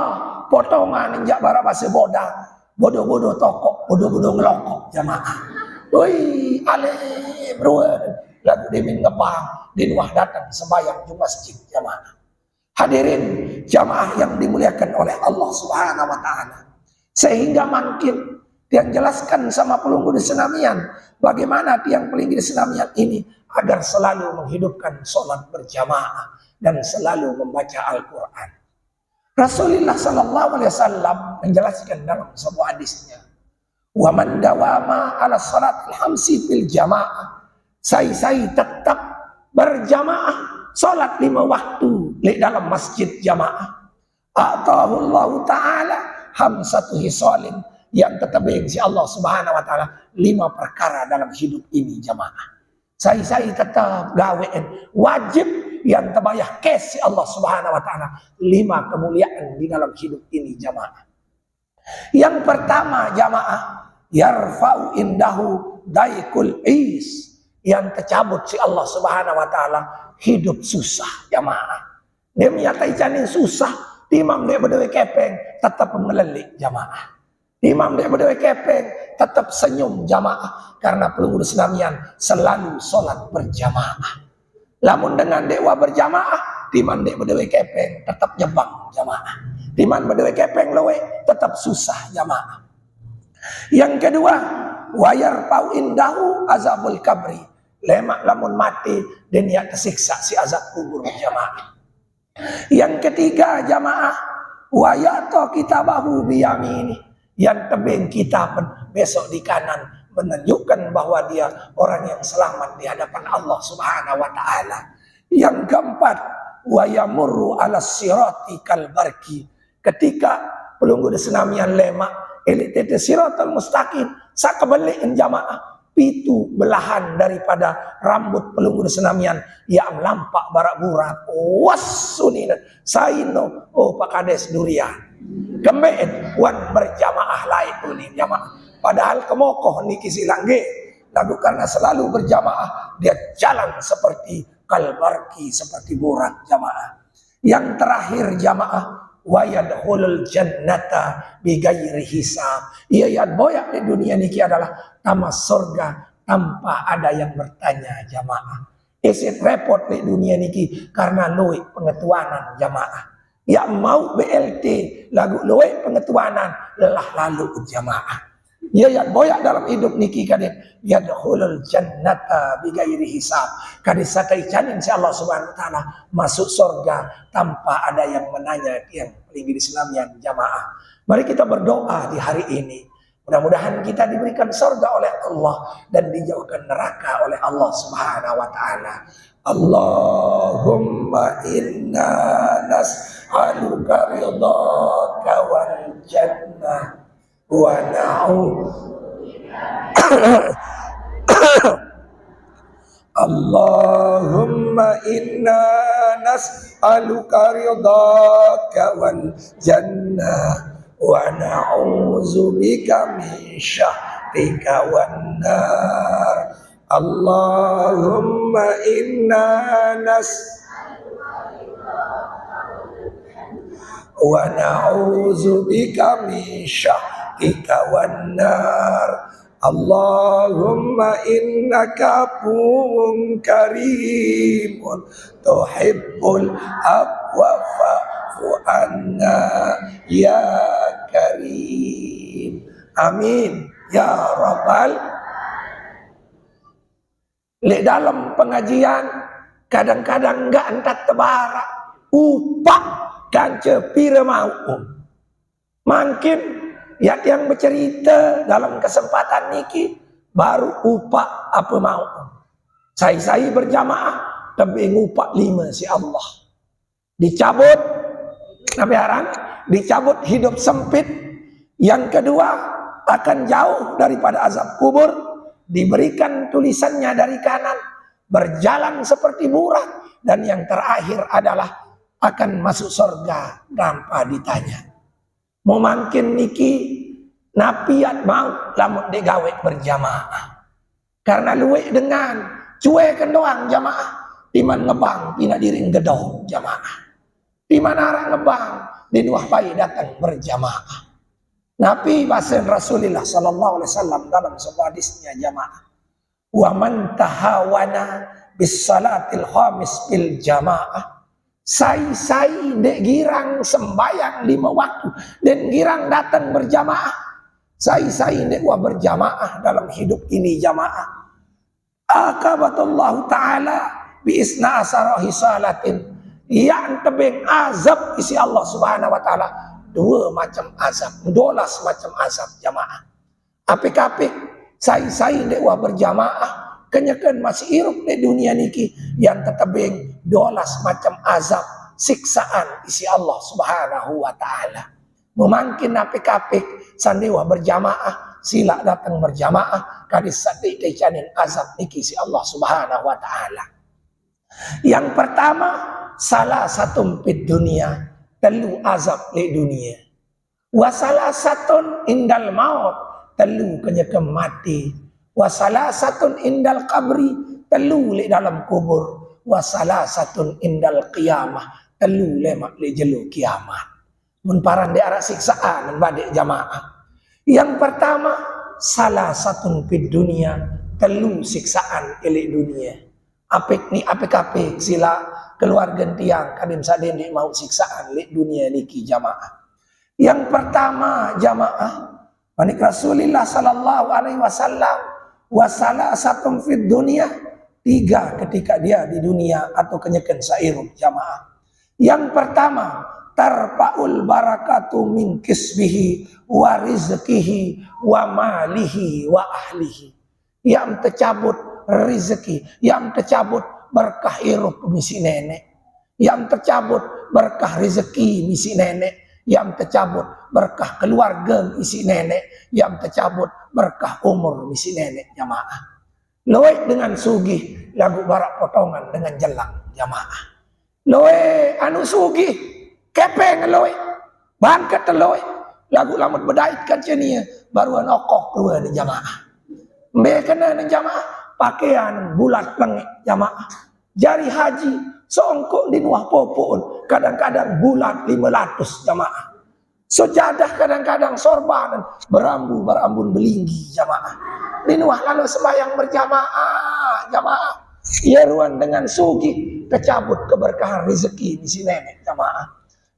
potongan injak bara basa bodang, bodoh-bodoh tokok, bodoh-bodoh ngelokok jamaah. Woi, ale bro, lagu dimin ngebang, dinuah datang sembahyang di masjid jamaah. Hadirin jamaah yang dimuliakan oleh Allah Subhanahu wa taala. Sehingga makin yang jelaskan sama pelunggu di Senamian, bagaimana tiang pelinggi di Senamian ini agar selalu menghidupkan sholat berjamaah dan selalu membaca Al-Quran. Rasulullah sallallahu alaihi wasallam menjelaskan dalam sebuah hadisnya, wa man dawama ala salatil khamsi fil jamaah, sai tetap berjamaah salat 5 waktu di dalam masjid jamaah. Atahullahu ta'ala hamsatu hisalin, yang tertebing si Allah Subhanahu wa taala 5 perkara dalam hidup ini jamaah. Saya tetap gawean wajib yang terbayah kes si Allah Subhanahu wa taala 5 kemuliaan di dalam hidup ini jamaah. Yang pertama jamaah, yarfa'u indahu daikul is, yang tercabut si Allah Subhanahu wa taala hidup susah jamaah. Dia menyatai janin susah, imam dia berdewe kepeng tetap mengelelik jamaah. Imam dia berdewe kepeng tetap senyum jamaah, karena pelunggu Senamian selalu sholat berjamaah. Lamun dengan dewa berjamaah, timan dia berdewe kepeng tetap nyebang jamaah. Timan berdewe kepeng lewe tetap susah jamaah. Yang kedua, wayar pau indahu azabul kabri, lemak lamun mati dan dia tersiksa si azab kubur jamaah. Yang ketiga jamaah, wayato kitabahu biyamini, yang tebing kitab besok di kanan menunjukkan bahwa dia orang yang selamat di hadapan Allah Subhanahu wa taala. Yang keempat, wa yamurru ala sirati kal barki. Ketika pelunggu senamian lemak elitete siratal mustaqim sakabalik jamaah pitu belahan daripada rambut pelunggu senamian yang lampak barak burak wasunina saino Pak Kades durian kembeen wan berjamaah lain unin jamaah padahal kemokoh niki silangge lalu karena selalu berjamaah dia jalan seperti kalbarki seperti burak jamaah. Yang terakhir jamaah wa yadkhulul jannata bighairi hisab. Ia boyak di dunia niki adalah tamas surga tanpa ada yang bertanya jamaah. Isit repot di dunia niki karena luwih pengetuanan jamaah. Ya mau BLT lagu luwih pengetuanan lelah lalu jamaah. Ya boyak dalam hidup niki kadin yadkhulul jannata bighairi hisab. Kadin sakai canin si Allah Subhanahu wa taala masuk surga tanpa ada yang menanya yang paling Islamian jamaah. Mari kita berdoa di hari ini. Mudah-mudahan kita diberikan surga oleh Allah dan dijauhkan neraka oleh Allah Subhanahu wa taala. Allahumma inna nas'aluka ridhaka wal jannah wa Allahumma inna nas'aluka ridhaka wal jannah wa na'udzubika min syahtika wan nar. Allahumma inna wa na'udzubika min syahtika wan nar. Allahumma innaka afuwwun karimun tuhibbul afwa fa'fu anna ya karim. Amin ya rabbal. Di dalam pengajian kadang-kadang enggak entat tebarak upah kanca pira mau. Makin yang bercerita dalam kesempatan niki baru upah apa mau. Saya berjamaah tapi ngupak 5 si Allah. Dicabut nabi haran, dicabut hidup sempit. Yang kedua akan jauh daripada azab kubur. Diberikan tulisannya dari kanan, berjalan seperti burak, dan yang terakhir adalah akan masuk surga tanpa ditanya. Mau makin niki napiat mau lamun digawe berjamaah. Karena luwek dengan cuekan doang jamaah. Timan ngebang tina diri gedong jamaah. Timan arah ngebang di nuah bayi datang berjamaah. Nabi bahasa Rasulullah sallallahu alaihi wasallam dalam sebuah hadisnya jamaah. Wa man tahawana bis salatil khamis bil jamaah. Sai dek girang sembayang 5 waktu dan girang datang berjamaah. Sai dek wa berjamaah dalam hidup ini jamaah. Akabatullah taala bi isna asarahi salatin. Yang tebing azab isi Allah Subhanahu wa taala. 2 macam azab, 12 macam azab jamaah. Apik-apik, sai dek wah berjamaah, kenyakan masih irup di dunia niki yang tetebing 12 macam azab, siksaan isi Allah Subhanahu wa taala. Memangkin apik-apik sandewa berjamaah, sila datang berjamaah, kadis sadi tecanin azab niki si Allah Subhanahu wa taala. Yang pertama, salah satu pid dunia. Telu azab di dunia. Wasalah satun indal maut. Telu kenyakan mati. Wasalah satun indal kabri. Telu li dalam kubur. Wasalah satun indal qiyamah. Telu lemak li jelu kiamat. Munparan di arah siksaan badik jamaah. Yang pertama, salah satun pid dunia. Telu siksaan ilik dunia. Apik ni apik-apik sila keluarga tiang kadim sadin di mau siksaan li dunia niki jamaah. Yang pertama jamaah manik Rasulullah sallallahu alaihi wasallam wasala satum fid dunia 3 ketika dia di dunia atau kenyakan sairum jamaah. Yang pertama tarpaul barakatu min kisbihi wa rizqihi wa malihi wa ahlihi. Yang tercabut rezeki, yang tercabut berkah hirup misi nenek, yang tercabut berkah rezeki misi nenek, yang tercabut berkah keluarga misi nenek, yang tercabut berkah umur misi nenek jamaah. Loe dengan sugih lagu barak potongan dengan jelang jamaah. Loe anu sugih kepeng loe bangkat loe lagu lamut bedait kan cenia baru nokok keluar di jamaah. Mbe kena di jamaah pakaian bulat lengit jamaah. Jari haji seongkok di nuah popon kadang-kadang bulat 500 jamaah. Sejadah kadang-kadang sorban berambun belinggi jamaah. Dinuah lalu sembahyang berjamaah jamaah. Ia ruan dengan sugi kecabut keberkahan rezeki di sini nenek jamaah.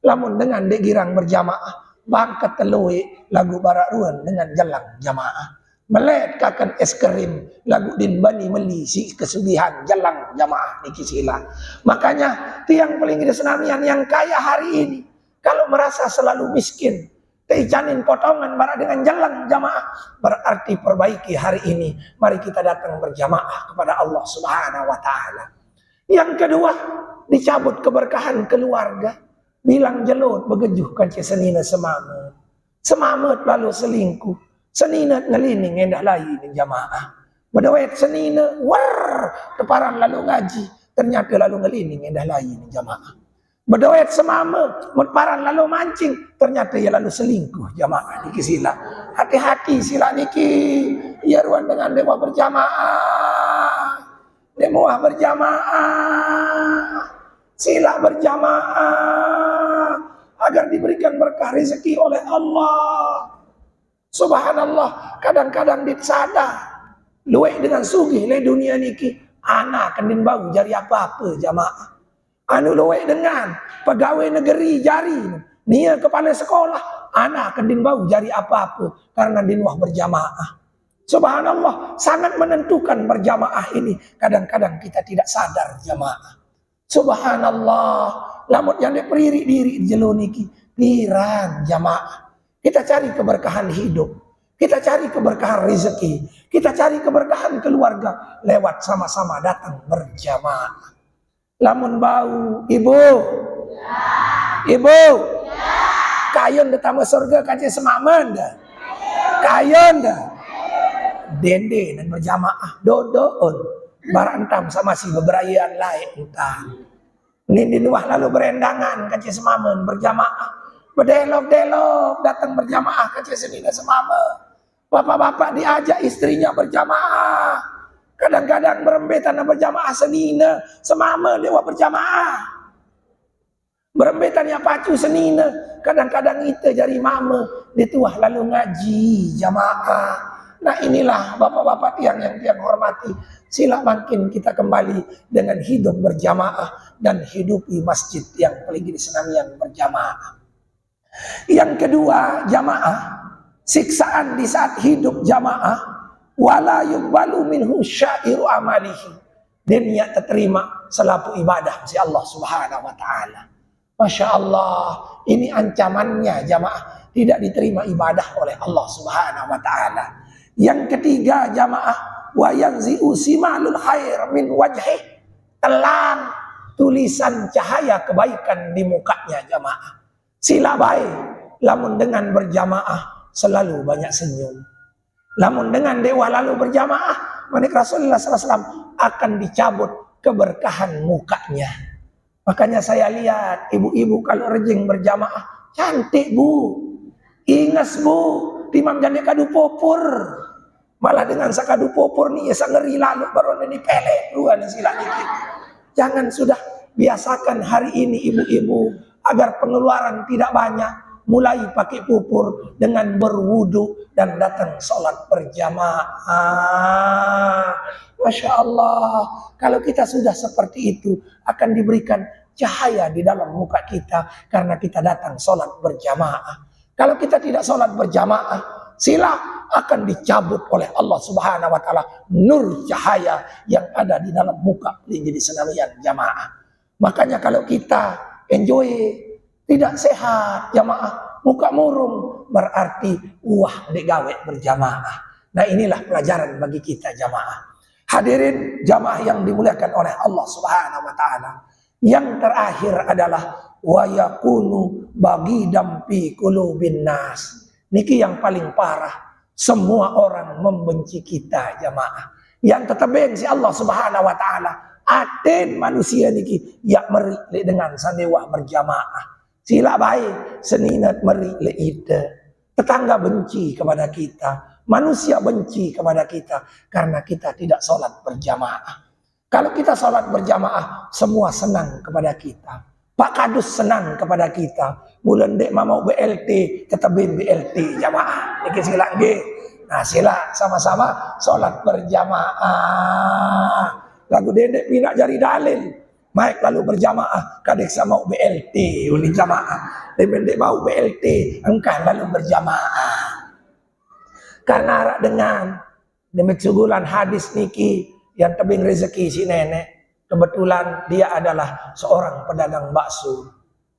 Lamun dengan degirang berjamaah bangkat telui lagu barak ruan dengan jelang jamaah. Melet kakan es krim lagu din bani meli si kesugihan jelang jamaah niki sila. Makanya tiang paling gede senamian yang kaya hari ini kalau merasa selalu miskin teicanin potongan barak dengan jelang jamaah berarti perbaiki hari ini. Mari kita datang berjamaah kepada Allah Subhanahu wa taala. Yang kedua, dicabut keberkahan keluarga. Bilang jelut begejuh kanci senina semamet. Semamet lalu selingkuh. Senina ngelining endah lain jamaah. Bedawet senina war teparan lalu ngaji. Ternyata lalu ngelining endah lain jamaah. Bedawet semama mutparan lalu mancing. Ternyata ia lalu selingkuh jamaah niki sila. Hati-hati sila niki. Ya ruan dengan dewa berjamaah. Dewa berjamaah. Sila berjamaah agar diberikan berkah rezeki oleh Allah. Subhanallah, kadang-kadang disadar luweh dengan sugih le dunia niki anak kendin bau jari apa-apa jamaah. Anu luweh dengan pegawai negeri jari nia kepala sekolah anak kendin bau jari apa-apa karena dinuah berjamaah. Subhanallah, sangat menentukan berjamaah ini. Kadang-kadang kita tidak sadar jamaah. Subhanallah, lamut yang diperirik diri jeluniki piran jamaah. Kita cari keberkahan hidup, kita cari keberkahan rezeki, kita cari keberkahan keluarga lewat sama-sama datang berjamaah. Lamun bau, ibu, ibu, kayon detama surga kaca semaman dah, kayon dah, dende dan berjamaah dodoon. Barantam sama si beberayaan lain utang. Ini dinuah lalu berendangan kaca semaman berjamaah. Berdelok-delok datang berjamaah kaca senina semama. Bapak-bapak diajak istrinya berjamaah. Kadang-kadang berembetan berjamaah senina semama dewa berjamaah. Berembetan yang pacu senina. Kadang-kadang itu jari mama dituah lalu ngaji jamaah. Nah inilah bapak-bapak yang hormati. Sila makin kita kembali dengan hidup berjamaah dan hidupi masjid yang paling di senamian berjamaah. Yang kedua, jamaah siksaan di saat hidup jamaah wala yuqbalu minhu syairu amalihi. Dan ia terima selaku ibadah si Allah Subhanahu wa taala. Masya Allah, ini ancamannya jamaah tidak diterima ibadah oleh Allah Subhanahu wa taala. Yang ketiga jamaah wa yanzi'u simalul khair min wajhi, telang tulisan cahaya kebaikan di mukanya jamaah. Sila baik, lamun dengan berjamaah selalu banyak senyum. Lamun dengan dewa lalu berjamaah, manik Rasulullah SAW akan dicabut keberkahan mukanya. Makanya saya lihat ibu-ibu kalau rejeng berjamaah cantik bu, ingas bu, timam jande kadu popur. Malah dengan sakadu popur nih ya ngeri lalu baru ini pelet luan sila dikit. Jangan sudah biasakan hari ini ibu-ibu agar pengeluaran tidak banyak, mulai pakai pupur dengan berwudu dan datang sholat berjamaah. Masya Allah, kalau kita sudah seperti itu akan diberikan cahaya di dalam muka kita karena kita datang sholat berjamaah. Kalau kita tidak sholat berjamaah, sila akan dicabut oleh Allah Subhanahu wa taala nur cahaya yang ada di dalam muka menjadi senamian jamaah. Makanya kalau kita enjoy tidak sehat jamaah, muka murung berarti uah digawe berjamaah. Nah inilah pelajaran bagi kita jamaah. Hadirin jamaah yang dimuliakan oleh Allah Subhanahu wa taala. Yang terakhir adalah wa yakunu bagidam fi qulubin nas. Niki yang paling parah. Semua orang membenci kita jamaah. Yang tetap si Allah Subhanahu wa taala. Aten manusia niki ya meri dengan sandewa berjamaah. Sila baik seninat meri le ide. Tetangga benci kepada kita. Manusia benci kepada kita karena kita tidak sholat berjamaah. Kalau kita sholat berjamaah, semua senang kepada kita. Pak Kadus senang kepada kita. Bulan dek mau BLT, ketebin BLT jamaah. Niki sila nggih. Nah sila sama-sama sholat berjamaah. Lagu dendek pinak jari dalil. Maik lalu berjamaah. Kadek sama BLT uli jamaah. Dendek mau BLT, engkau lalu berjamaah. Karena arak dengan demi sugulan hadis niki yang tebing rezeki si nenek. Kebetulan dia adalah seorang pedagang bakso.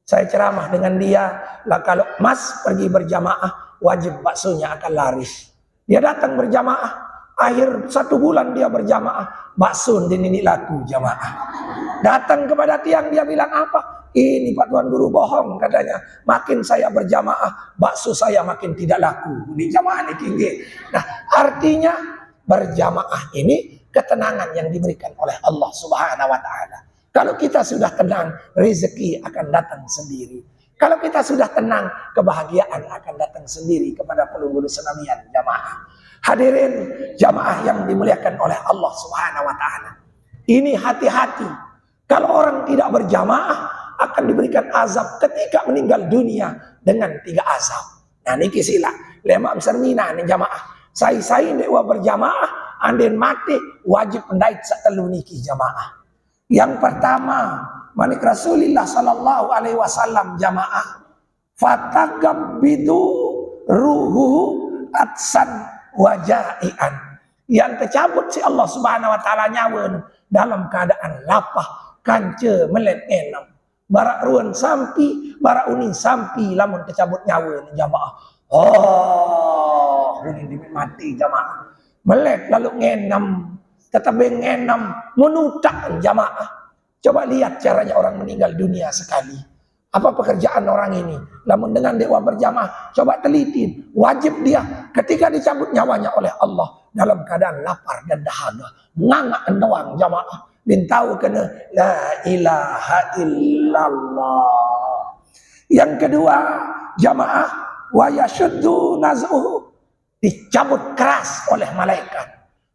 Saya ceramah dengan dia, lah kalau mas pergi berjamaah, wajib baksonya akan laris. Dia datang berjamaah, akhir 1 bulan dia berjamaah, bakso ini laku jamaah. Datang kepada tiang, dia bilang apa? Ini Pak Tuan Guru bohong katanya. Makin saya berjamaah, bakso saya makin tidak laku. Di jamaah ini tinggi. Nah artinya berjamaah ini ketenangan yang diberikan oleh Allah Subhanahu wa taala. Kalau kita sudah tenang, rezeki akan datang sendiri. Kalau kita sudah tenang, kebahagiaan akan datang sendiri kepada pelunggu senamian jamaah. Hadirin jamaah yang dimuliakan oleh Allah Subhanahu wa taala. Ini hati-hati. Kalau orang tidak berjamaah akan diberikan azab ketika meninggal dunia dengan 3 azab. Nah niki sila, lemak sermina nih jamaah. Saya dewa berjamaah. Anden mati wajib pendait satelu niki jamaah. Yang pertama, manik Rasulullah sallallahu alaihi wasallam jamaah. Fatagabbidu ruhu atsan wajaian. Yang tercabut si Allah Subhanahu wa taala nyawa dalam keadaan lapah, kance melet enam. Barak ruan sampi, barak uning sampi lamun tercabut nyawa jamaah. Oh, ini mati jamaah. Melek lalu ngenam, tetap ngenam, menutak jamaah. Coba lihat caranya orang meninggal dunia sekali. Apa pekerjaan orang ini? Namun dengan dewa berjamaah, coba teliti. Wajib dia ketika dicabut nyawanya oleh Allah dalam keadaan lapar dan dahaga. Nganga doang jamaah. Dan tahu kena la ilaha illallah. Yang kedua, jamaah wa yashuddu naz'uhu. Dicabut keras oleh malaikat.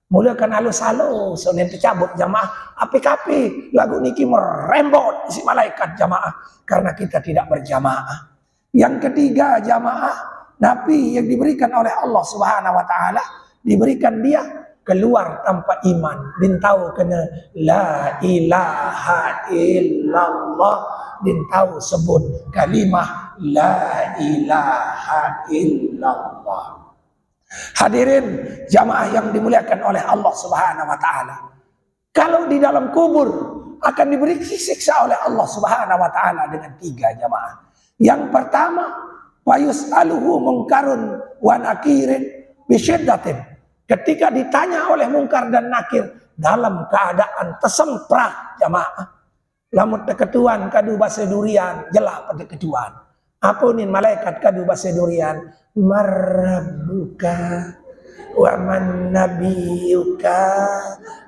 Mula kan halus-halus, yang dicabut jamaah. Api-api, lagu niki merembot si malaikat jamaah. Karena kita tidak berjamaah. Yang ketiga jamaah, Nabi yang diberikan oleh Allah Subhanahu wa taala, diberikan dia keluar tanpa iman. Din tahu kena la ilaha illallah. Din tahu sebut kalimah la ilaha illallah. Hadirin jamaah yang dimuliakan oleh Allah Subhanahu wa taala. Kalau di dalam kubur akan diberi siksa oleh Allah Subhanahu wa taala dengan 3 jamaah. Yang pertama, wa yus'aluhu munkarun wa nakirin bisyiddatin. Ketika ditanya oleh mungkar dan nakir dalam keadaan tersemprak jamaah. Lamun keketuan kadu basa durian, jelah pada keketuan. Apa nih malaikat kadu basa durian? Marabbuka wa man nabiyuka.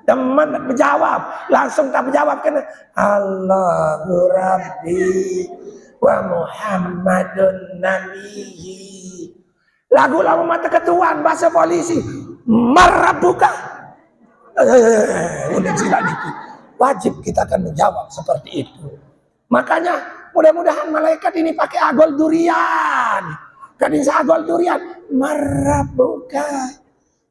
Teman tak berjawab, langsung tak berjawab kena Allahu Rabbi wa Muhammadun nabiyyi. Lagu lama mata ketuan bahasa polisi. Marabbuka. Udah sila dikit. Wajib kita akan menjawab seperti itu. Makanya mudah-mudahan malaikat ini pakai agol durian. Kadang sagol durian, marabbuka,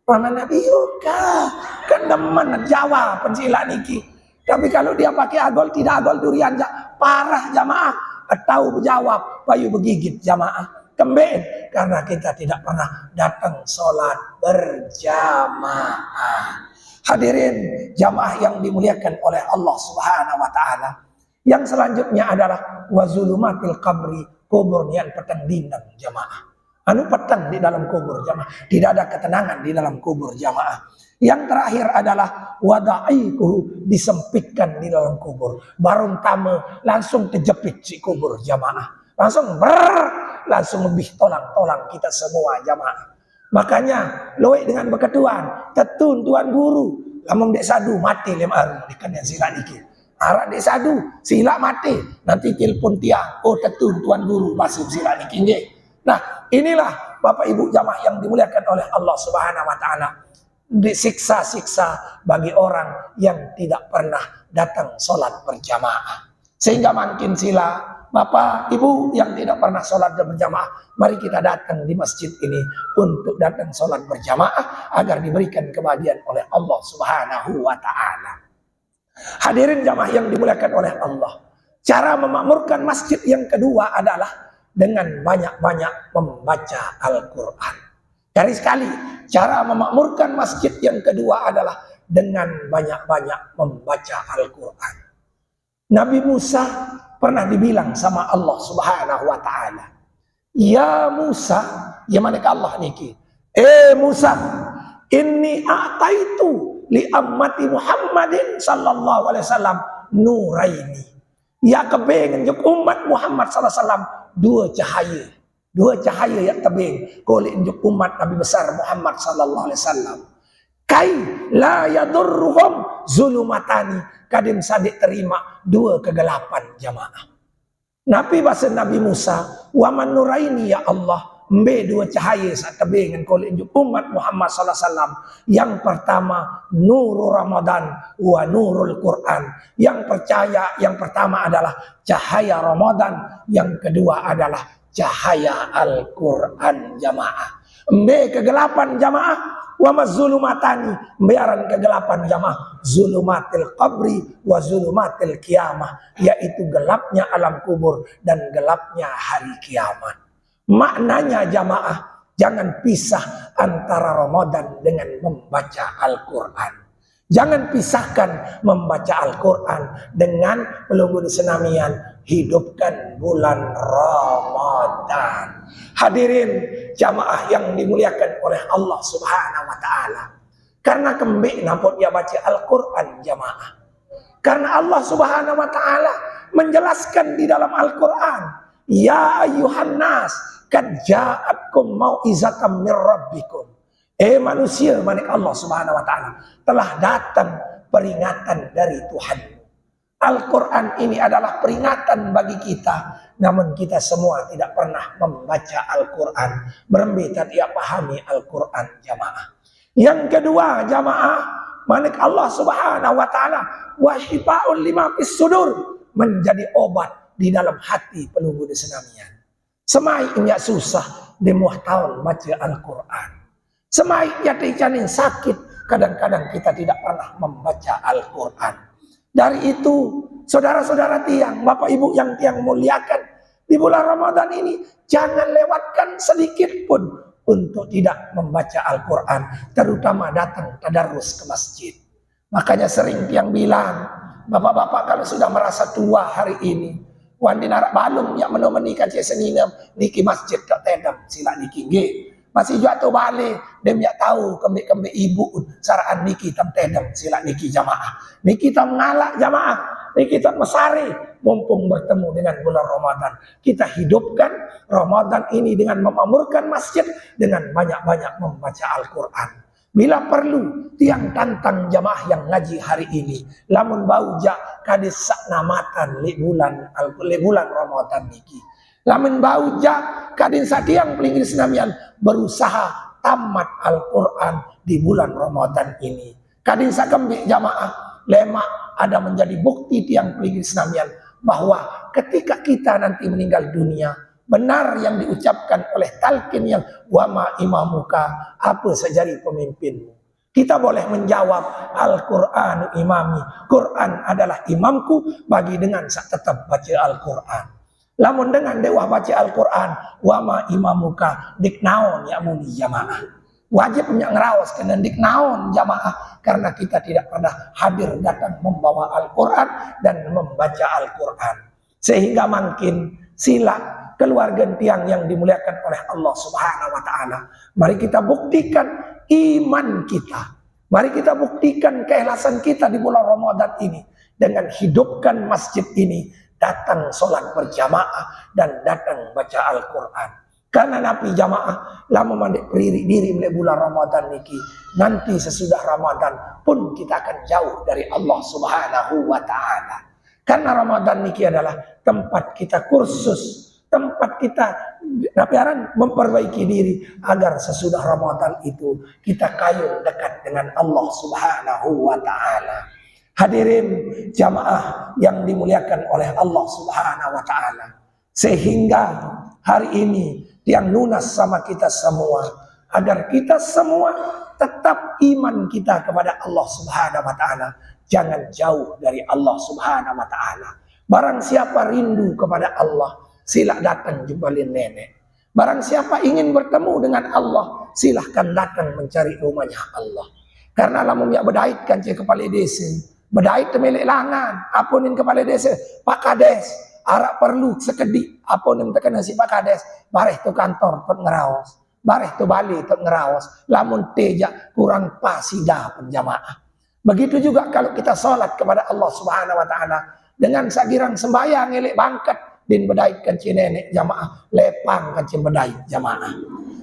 mana nabiyuka, kan demen jawab pensila niki. Tapi kalau dia pakai agol tidak agol durian, parah jamaah. Tahu menjawab, payu begigit jamaah. Kembali karena kita tidak pernah datang sholat berjamaah. Hadirin jamaah yang dimuliakan oleh Allah Subhanahu wa taala. Yang selanjutnya adalah wazulumatil qabri. Kubur yang petang dindang jamaah. anu petang di dalam kubur jamaah. Tidak ada ketenangan di dalam kubur jamaah. Yang terakhir adalah wadaiku, disempitkan di dalam kubur. Baru tame langsung terjepit si kubur jamaah. Langsung lebih tolang-tolang kita semua jamaah. Makanya loe dengan beketuan tetun tuan guru lamun dek sadu mati lem aru dikan yang sila dikit. Arah dek sadu sila mati nanti telepon tiang, oh tetun tuan guru masuk sila dikit. Nah, inilah Bapak Ibu jamaah yang dimuliakan oleh Allah Subhanahu wa taala. Disiksa-siksa bagi orang yang tidak pernah datang sholat berjamaah. Sehingga makin sila Bapak Ibu yang tidak pernah sholat berjamaah, mari kita datang di masjid ini untuk datang sholat berjamaah agar diberikan kebahagiaan oleh Allah Subhanahu wa taala. Hadirin jamaah yang dimuliakan oleh Allah, cara memakmurkan masjid yang kedua adalah dengan banyak-banyak membaca Al-Quran. Dari sekali, cara memakmurkan masjid yang kedua adalah dengan banyak-banyak membaca Al-Quran. Nabi Musa pernah dibilang sama Allah Subhanahu wa taala, "Ya Musa," ya manakah Allah niki? Musa, inni a'taitu li ammati Muhammadin sallallahu alaihi wasallam nuraini. Ya kebengen juk umat Muhammad sallallahu alaihi wasallam dua cahaya yang tebing kulit injuk umat Nabi besar Muhammad sallallahu alaihi wasallam. Kai la yadurruhum zulumatani, kadim sadik terima dua kegelapan jamaah. Nabi bahasa Nabi Musa, wa man nuraini ya Allah, mbe dua cahaya saat tebing dengan kulit injuk umat Muhammad sallallahu alaihi wasallam. Yang pertama nurul Ramadan wa nurul Quran. Yang pertama adalah cahaya Ramadan, yang kedua adalah cahaya Al-Quran jamaah. Mbe kegelapan jamaah, wa mazulumatani, mbearan kegelapan jamaah, zulumatil qabri wa zulumatil kiamah, yaitu gelapnya alam kubur dan gelapnya hari kiamat. Maknanya jamaah, jangan pisah antara Ramadan dengan membaca Al-Quran. Jangan pisahkan membaca Al-Quran dengan pelunggu senamian hidupkan bulan Ramadan. Hadirin jamaah yang dimuliakan oleh Allah Subhanahu wa taala. Karena kembik nampun dia baca Al-Quran jamaah. Karena Allah Subhanahu wa taala menjelaskan di dalam Al-Quran, ya ayyuhan nas kad ja'atkum mau'izatam mir rabbikum. Manusia, manik Allah Subhanahu wa taala, telah datang peringatan dari Tuhan. Al-Quran ini adalah peringatan bagi kita, namun kita semua tidak pernah membaca Al-Quran. Berembita tidak pahami Al-Quran jamaah. Yang kedua jamaah, manik Allah Subhanahu wa taala wa syifa'un lima fis sudur, menjadi obat di dalam hati penunggu senamian. Semai ini susah demuah tahun baca Al-Quran. Semai yati janin sakit, kadang-kadang kita tidak pernah membaca Al-Quran. Dari itu, saudara-saudara tiang, Bapak Ibu yang tiang muliakan, di bulan Ramadan ini jangan lewatkan sedikit pun untuk tidak membaca Al-Quran, terutama datang tadarus ke masjid. Makanya sering tiang bilang, bapak-bapak kalau sudah merasa tua hari ini, wan di narak balung yang menikah seninem niki masjid tak tedam sila niki nge. Masih jatuh balik, dia tidak tahu kembali ibu saraan niki tam tedam sila niki jamaah. Niki tam ngalak jamaah, niki tam mesari, mumpung bertemu dengan bulan Ramadan. Kita hidupkan Ramadan ini dengan memakmurkan masjid, dengan banyak-banyak membaca Al-Quran. Bila perlu, tiang tantang jamaah yang ngaji hari ini, lamun bau jak kadis saknamatan li bulan Ramadan niki. Lamun bau jak kadin satiang pelingin senamian berusaha tamat Al-Quran di bulan Ramadan ini. Kadin sakembik jamaah lemak ada menjadi bukti tiang pelingin senamian bahwa ketika kita nanti meninggal dunia, benar yang diucapkan oleh talqin yang wama imamuka, apa sejari pemimpinmu. Kita boleh menjawab Al-Quran imami, Quran adalah imamku, bagi dengan sak tetap baca Al-Quran. Lamun dengan dewa baca Al-Quran, wama imamuka diknaon ya muni jamaah. Wajib punya ngerawas kena diknaon jamaah, karena kita tidak pernah hadir datang membawa Al-Quran dan membaca Al-Quran. Sehingga makin sila keluarga tiang yang dimuliakan oleh Allah Subhanahu wa taala. Mari kita buktikan iman kita. Mari kita buktikan keikhlasan kita di bulan Ramadan ini dengan hidupkan masjid ini, datang sholat berjamaah dan datang baca Al-Quran. Karena Nabi jamaah lama mandek periri diri mulai bulan Ramadan niki. Nanti sesudah Ramadan pun kita akan jauh dari Allah Subhanahu wa taala. Karena Ramadan niki adalah tempat kita kursus, tempat kita memperbaiki diri agar sesudah Ramadan itu kita kayun dekat dengan Allah Subhanahu wa taala. Hadirin jamaah yang dimuliakan oleh Allah Subhanahu wa taala. Sehingga hari ini yang lunas sama kita semua, agar kita semua tetap iman kita kepada Allah Subhanahu wa taala, jangan jauh dari Allah Subhanahu wa taala. Barang siapa rindu kepada Allah, sila datang jumpai nenek. Barang siapa ingin bertemu dengan Allah, silahkan datang mencari rumahnya Allah. Karena lamun ya bedait kan kepala desa, bedait milik langan, apunin kepala desa, Pak Kades, arak perlu sekedik, apunin tekan si Pak Kades, bareh tu kantor tot ngeraos, bareh tu bali tot ngeraos, lamun tejak kurang pasida penjamaah. Begitu juga kalau kita sholat kepada Allah Subhanahu wa taala dengan sagirang sembahyang elek bangkat din bedait kancing nenek jamaah, lepang kancing bedait jamaah.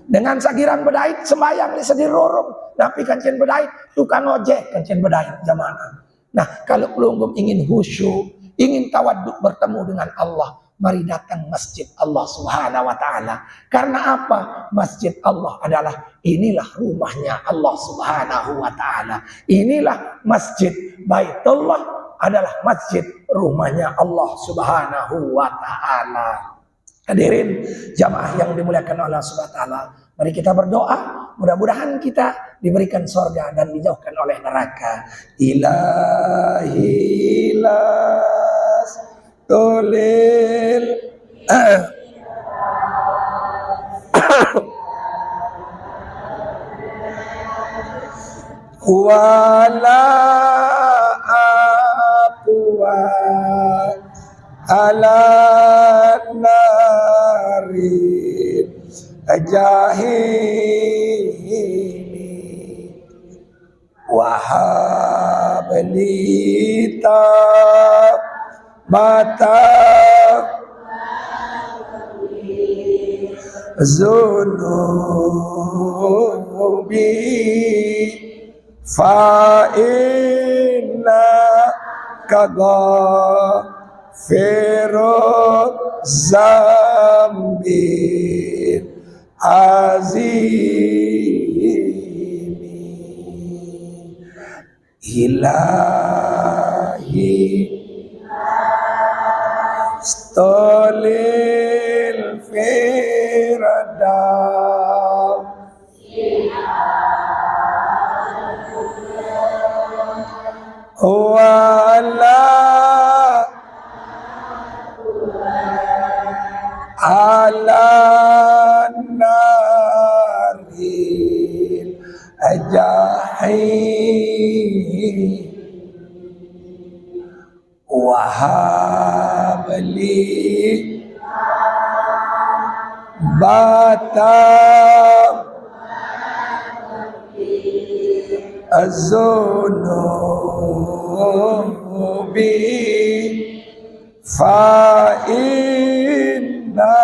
Dengan sagirang bedait sembahyang ni sedih rorong, tapi kancing bedait tukang ojek kancing bedait jamaah. Nah, kalau pelunggum ingin khusyuk, ingin tawaduk bertemu dengan Allah, mari datang masjid Allah Subhanahu wa taala. Karena apa? Masjid Allah adalah inilah rumahnya Allah Subhanahu wa taala. Inilah masjid Baitullah adalah masjid rumahnya Allah Subhanahu wa taala. Hadirin jamaah yang dimuliakan Allah Subhanahu wa taala, mari kita berdoa, mudah-mudahan kita diberikan surga dan dijauhkan oleh neraka. Ilahilas tolil wala ala narin jahili wahablita mata zunubi fa inna kaghafiruz zambi azimi ilahi stolil firdaus wala ala naril jahim wahabli batam azunubi fa inna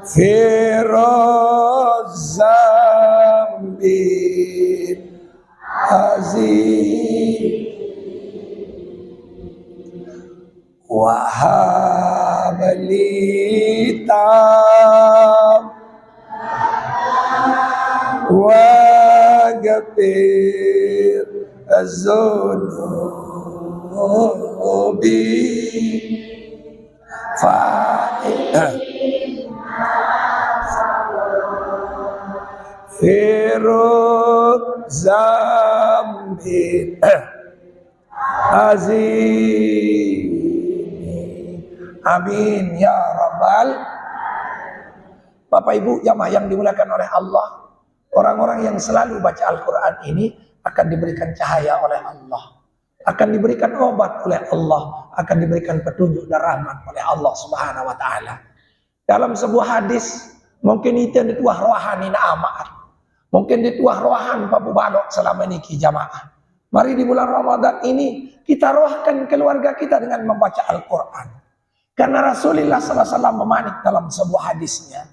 firuz zambi azim wahabli tam waghfir az-zunubi firuz zambi azim. Amin ya rabbal. Bapak Ibu jamaah yang dimuliakan oleh Allah, orang-orang yang selalu baca Al-Quran ini akan diberikan cahaya oleh Allah. akan diberikan obat oleh Allah, akan diberikan petunjuk dan rahmat oleh Allah Subhanahu wa taala. Dalam sebuah hadis, mungkin itu dituah rohani na amaat. Mungkin dituah rohan Papu Balok selama ini jamaah. Mari di bulan Ramadan ini kita rohkan keluarga kita dengan membaca Al-Quran. Karena Rasulullah SAW memanik dalam sebuah hadisnya,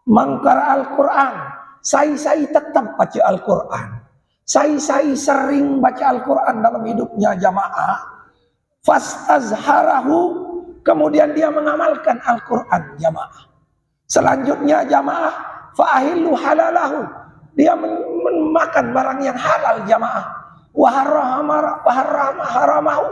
mangkara Al-Quran, saya tetap baca Al-Quran. Saya sering baca Al-Quran dalam hidupnya jamaah. Fastazharahu, kemudian dia mengamalkan Al-Quran jamaah. Selanjutnya jamaah, fa'ahillu halalahu, dia memakan barang yang halal jamaah. Waharamahu,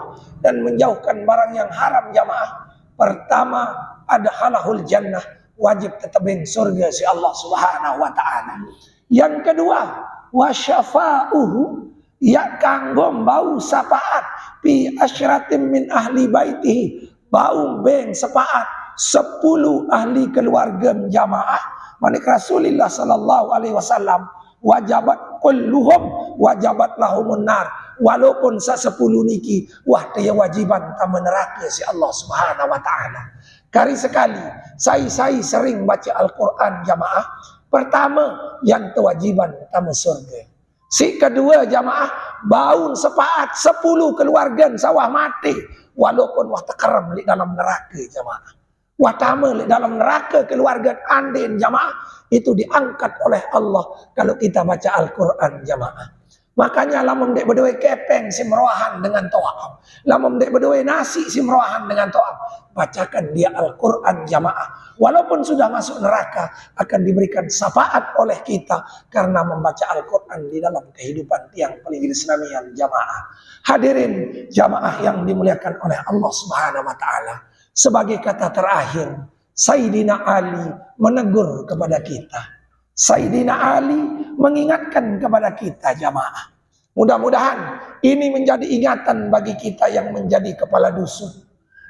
dan menjauhkan barang yang haram jamaah. Pertama, ada halahul jannah, wajib tetapin surga si Allah Subhanahu wa taala. Yang kedua, wasyafa'uhu, ya kanggo bau sapaat fi asyratin min ahli baitihi, bau beng sapaat 10 ahli keluarga jamaah. Manik Rasulullah sallallahu alaihi wasallam, wajabat kulluhum wajabat lahumun nar, walaupun sa-10 niki wah dia wajiban tamu neraka si Allah Subhanahu wa taala. Kali sekali saya sering baca Al-Quran jamaah. Pertama, yang kewajiban tamu surga. Si kedua jamaah, baun sepaat 10 keluarga sawah mati, walaupun wah tekaram di dalam neraka jamaah. Wah tama di dalam neraka keluarga andin jamaah, itu diangkat oleh Allah kalau kita baca Al-Quran jamaah. Makanya lamun dek berdua kepeng simrohan dengan to'am, lamun dek berdua nasi simrohan dengan to'am, bacakan dia Al-Quran jamaah. Walaupun sudah masuk neraka, akan diberikan syafaat oleh kita karena membaca Al-Quran di dalam kehidupan tiang paling Islamian jamaah. Hadirin jamaah yang dimuliakan oleh Allah Subhanahu wa taala. Sebagai kata terakhir, Sayyidina Ali menegur kepada kita. Sayyidina Ali mengingatkan kepada kita jamaah. Mudah-mudahan ini menjadi ingatan bagi kita yang menjadi kepala dusun,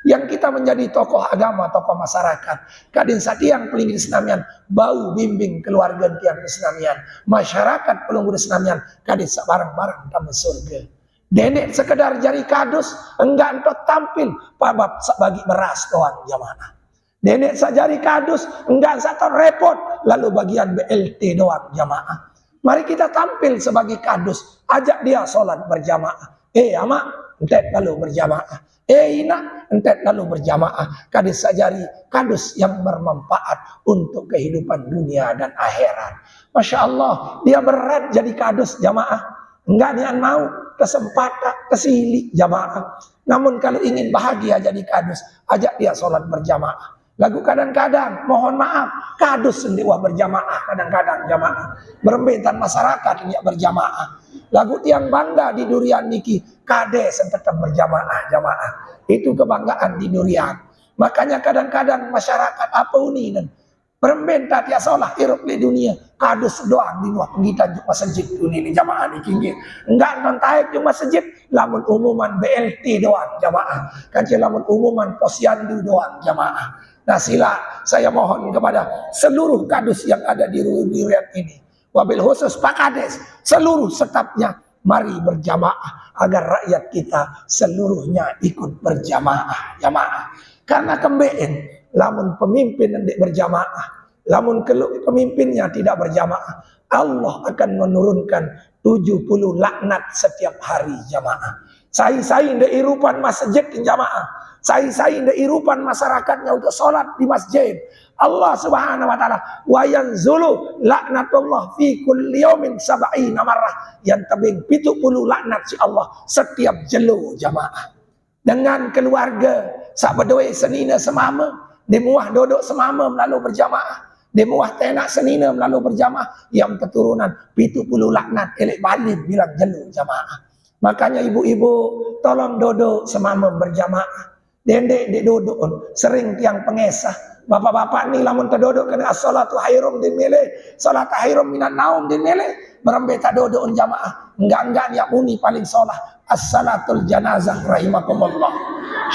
yang kita menjadi tokoh agama, tokoh masyarakat. Kadin satiang pelinggi Islamian, bau bimbing keluarga tiang Islamian, masyarakat pelunggu Islamian, kadin bareng-bareng tamu surga. Denek sekedar jari kadus, enggak entot tampil, pabab bagi beras doang jamaah. Nenek sajari kadus, enggak satu repot, lalu bagian BLT doang jamaah. Mari kita tampil sebagai kadus, ajak dia sholat berjamaah. Ama, entet lalu berjamaah. Ina, entet lalu berjamaah. Kadis sajari, kadus yang bermanfaat untuk kehidupan dunia dan akhirat. Masya Allah, dia berat jadi kadus jamaah. Enggak nian mau, kesempatan, kesili jamaah. Namun kalau ingin bahagia jadi kadus, ajak dia sholat berjamaah. Lagu kadang-kadang, mohon maaf, kadus sendiwa berjamaah, kadang-kadang jamaah. Berembetan masyarakat ini berjamaah. Lagu tiang bangga di durian niki, kades tetap berjamaah, jamaah. Itu kebanggaan di durian. Makanya kadang-kadang masyarakat apa ini dan berembetan ya sholat hirup di dunia, kadus doang di luar penggitan juga masjid ini jamaah di kinggir. Enggak nontaik juga masjid, lamun umuman BLT doang jamaah. Kancil lamun umuman posyandu doang jamaah. Nah sila saya mohon kepada seluruh kadus yang ada di durian ini, wabil khusus Pak Kades, seluruh stafnya, mari berjamaah agar rakyat kita seluruhnya ikut berjamaah jamaah. Karena kembeen lamun pemimpin yang berjamaah, lamun pemimpinnya tidak berjamaah, Allah akan menurunkan 70 laknat setiap hari jamaah. Saya ndak irupan masjid jamaah. Saya ndak irupan masyarakatnya untuk sholat di masjid. Allah Subhanahu wa taala wa yanzulu laknatullah fi kulli yaumin 70 marrah. Yang tebing 70 laknat si Allah setiap jelo jamaah. Dengan keluarga sak bedoe senina semama, di muah dodok semama melalui berjamaah. Di muah tenak senina melalui berjamaah, yang keturunan 70 laknat elek balik bilang jelo jamaah. Makanya ibu-ibu tolong dodok semama berjamaah. Dendek di dodok sering tiang pengesah. Bapak-bapak ni lamun terdodok kena as-salatu khairum din mele, salat khairum minan naum din mele, berembeta dodok jamaah. Enggak niat muni paling solah as-salatul janazah rahimakumullah.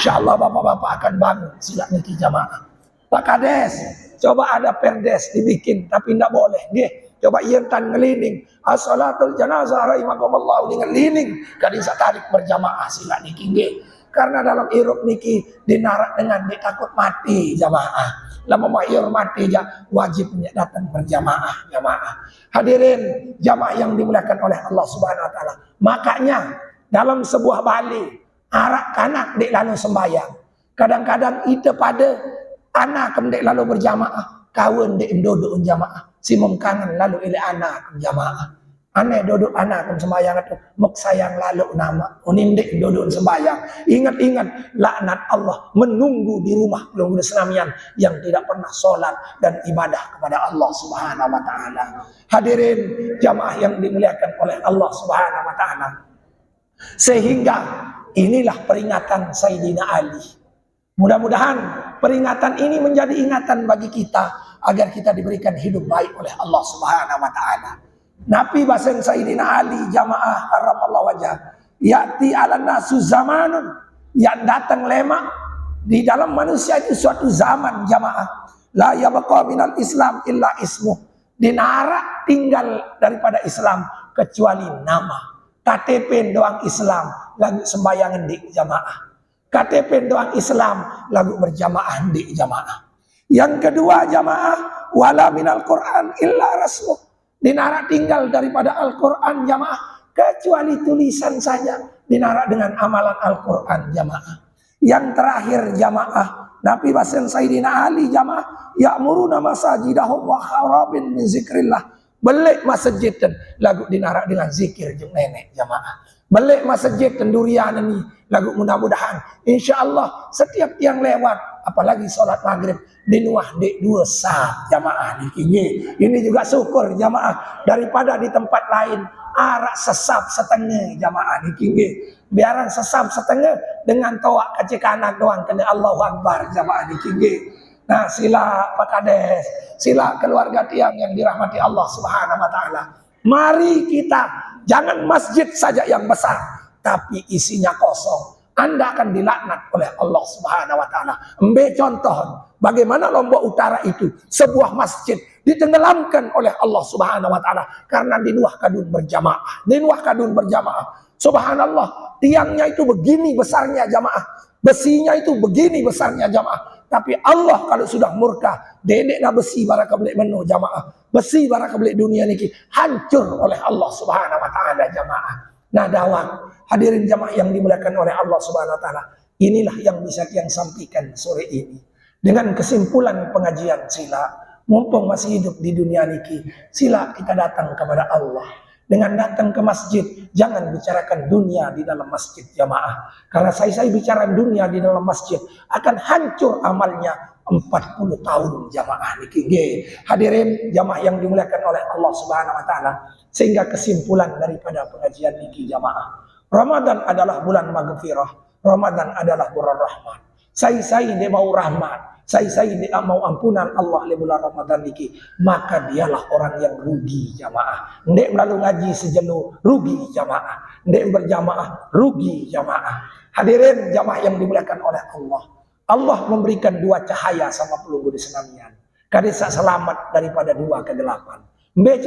Insyaallah bapak-bapak akan bangun sila niki jamaah. Pak Kades, coba ada perdes dibikin tapi enggak boleh. Nggih, coba ieu tan ngelining as-salatul janazah rahimakumullah ngelining kadin satarik berjamaah sila niki nggih. Karena dalam irup niki dinarak dengan ditakut mati jamaah. Lama mahyur mati wajibnya datang berjamaah jamaah. Hadirin jamaah yang dimuliakan oleh Allah Subhanahu wa taala. Makanya dalam sebuah bali arak kanak dek lalu sembahyang. Kadang-kadang ite pada anak dek lalu berjamaah, kawan dek duduk jamaah. Si kangen lalu ile anak jamaah. Aneh duduk anak sembahyang itu muk sayang lalu nama unindik duduk sembahyang. Ingat-ingat laknat Allah menunggu di rumah penunggu senamian yang tidak pernah sholat dan ibadah kepada Allah Subhanahu wa taala. Hadirin jamaah yang dimuliakan oleh Allah Subhanahu wa taala. Sehingga inilah peringatan Sayyidina Ali. Mudah-mudahan peringatan ini menjadi ingatan bagi kita agar kita diberikan hidup baik oleh Allah Subhanahu wa taala. Nabi basen Sayyidina Ali jamaah karramallahu wajah. Ya'ti 'alan nasu zamanun, yang datang lema di dalam manusia itu suatu zaman jamaah. La yabqa minal Islam illa ismuh. Dinara tinggal daripada Islam kecuali nama. KTP doang Islam lagu sembayangan di jamaah. KTP doang Islam lagu berjamaah di jamaah. Yang kedua jamaah wala minal Quran illa rasmuh. Dinara tinggal daripada Al-Quran jamaah kecuali tulisan saja dinara dengan amalan Al-Quran jamaah. Yang terakhir jamaah Nabi basen Sayyidina Ali jamaah ya'muruna masajidahum wa harabin min zikrillah. Belik masjid dan lagu dinara dengan zikir jeung nenek jamaah. Belik masjid dan durian ini lagu mudah-mudahan insyaallah setiap yang lewat apalagi sholat maghrib dinuah di 2 saat jamaah niki. Ini juga syukur jamaah daripada di tempat lain arak sesap setengah jamaah niki. Biaran sesap setengah dengan toak kaki kanan doang kena Allahu Akbar jamaah niki. Nah sila Pak Kades, sila keluarga tiang yang dirahmati Allah Subhanahu wa taala. Mari kita jangan masjid saja yang besar tapi isinya kosong. Anda akan dilaknat oleh Allah Subhanahu wa taala. Ambil contoh bagaimana Lombok Utara itu sebuah masjid ditenggelamkan oleh Allah Subhanahu wa taala karena dinuah kadun berjamaah. Dinuah kadun berjamaah. Subhanallah, tiangnya itu begini besarnya jamaah. Besinya itu begini besarnya jamaah. Tapi Allah kalau sudah murka, dedekna besi baraka belik menu jamaah. Besi baraka belik dunia niki hancur oleh Allah Subhanahu wa taala jamaah. Nah dawang hadirin jamaah yang dimuliakan oleh Allah Subhanahu wa taala. Inilah yang bisa yang sampaikan sore ini. Dengan kesimpulan pengajian sila, mumpung masih hidup di dunia niki, sila kita datang kepada Allah. Dengan datang ke masjid, jangan bicarakan dunia di dalam masjid jamaah. Karena saya bicara dunia di dalam masjid akan hancur amalnya 40 tahun jamaah niki. Hadirin jamaah yang dimuliakan oleh Allah Subhanahu wa taala. Sehingga kesimpulan daripada pengajian niki jamaah, Ramadan adalah bulan maghfirah. Ramadan adalah bulan rahmat. Saya dia mau rahmat. Saya dia mau ampunan Allah di bulan Ramadan niki. Maka dialah orang yang rugi jamaah. Ndek melalui ngaji sejelo rugi jamaah. Ndek berjamaah rugi jamaah. Hadirin jamaah yang dimuliakan oleh Allah. Allah memberikan 2 cahaya sama pelunggu di senamian. Kadisa selamat daripada 2 kegelapan. Mbak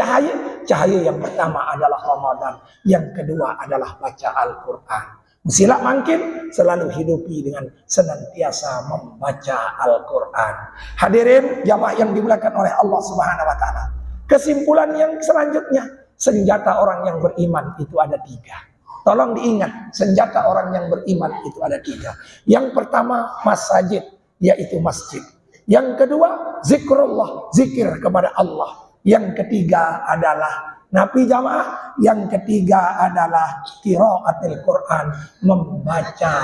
cahaya yang pertama adalah Ramadan, yang kedua adalah baca Al-Quran. Sila makin selalu hidupi dengan senantiasa membaca Al-Quran. Hadirin jamaah yang dimuliakan oleh Allah Subhanahu wa taala. Kesimpulan yang selanjutnya, senjata orang yang beriman itu ada 3. Tolong diingat, senjata orang yang beriman itu ada 3. Yang pertama masjid, yaitu masjid. Yang kedua zikrullah, zikir kepada Allah. Yang ketiga adalah Nabi jamaah. Yang ketiga adalah qiraatul Quran, membaca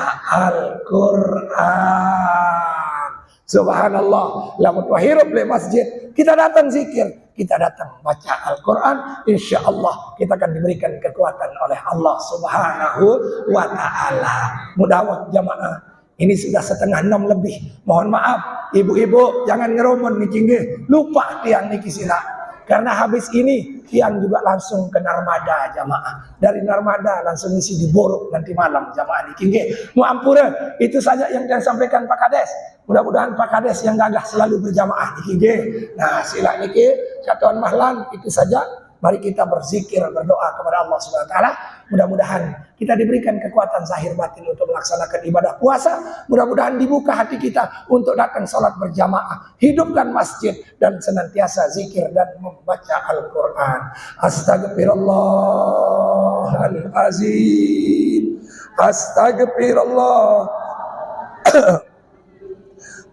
Al-Quran. Subhanallah, lamun wahirup le masjid, kita datang zikir, kita datang baca Al-Quran, insya Allah kita akan diberikan kekuatan oleh Allah Subhanahu wa ta'ala. Mudah-mudahan jamaah, ini sudah 5:30 lebih. Mohon maaf, ibu-ibu jangan ngeromon niki nggih. Lupa tiang niki sila. Karena habis ini tiang juga langsung ke Narmada jamaah. Dari Narmada langsung isi di Borok nanti malam jamaah niki nggih. Mu ampura, itu saja yang saya sampaikan Pak Kades. Mudah-mudahan Pak Kades yang gagah selalu berjamaah niki nggih. Nah, sila niki Syaitan mahlan. Itu saja. Mari kita berzikir, berdoa kepada Allah Subhanahu wa taala. Mudah-mudahan kita diberikan kekuatan zahir batin untuk melaksanakan ibadah puasa. Mudah-mudahan dibuka hati kita untuk datang sholat berjamaah, hidupkan masjid, dan senantiasa zikir dan membaca Al-Quran. Astagfirullahalazim. Astagfirullah.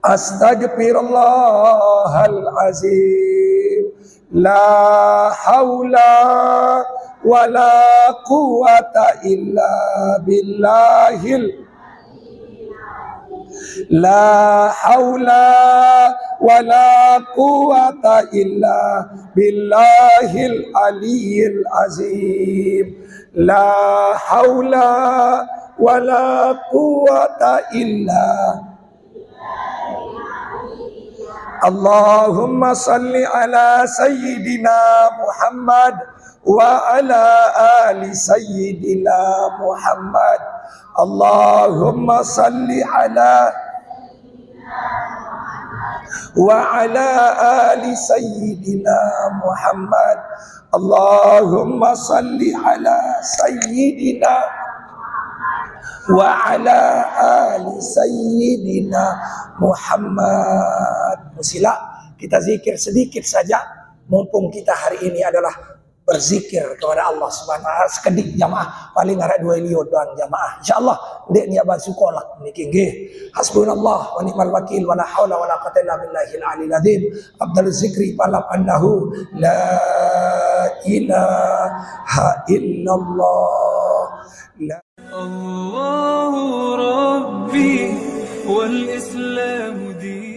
Astagfirullahalazim. La haula wa la quwata illa billahil. La haula wa la quwata illa billahil aliyyil azim. La haula wa la quwata illa. Allahumma salli ala Sayyidina Muhammad wa ala ali Sayyidina Muhammad. Allahumma salli ala wa ala ali Sayyidina Muhammad. Allahumma salli ala Sayyidina wa ala ali Sayyidina Muhammad. Sila kita zikir sedikit saja, mumpung kita hari ini adalah berzikir kepada Allah Subhanahu wa taala. Sekedik jamaah paling ada 2 liot doang jamaah. Insyaallah dek niat bantu kolak niki nggih. Hasbunallah wa ni'mal wakil wa la haula wa la quwwata illa billahil aliyil azim. Afdaluz zikri falam annahu la ilaha illallah. Allahu rabbi wal islamu din.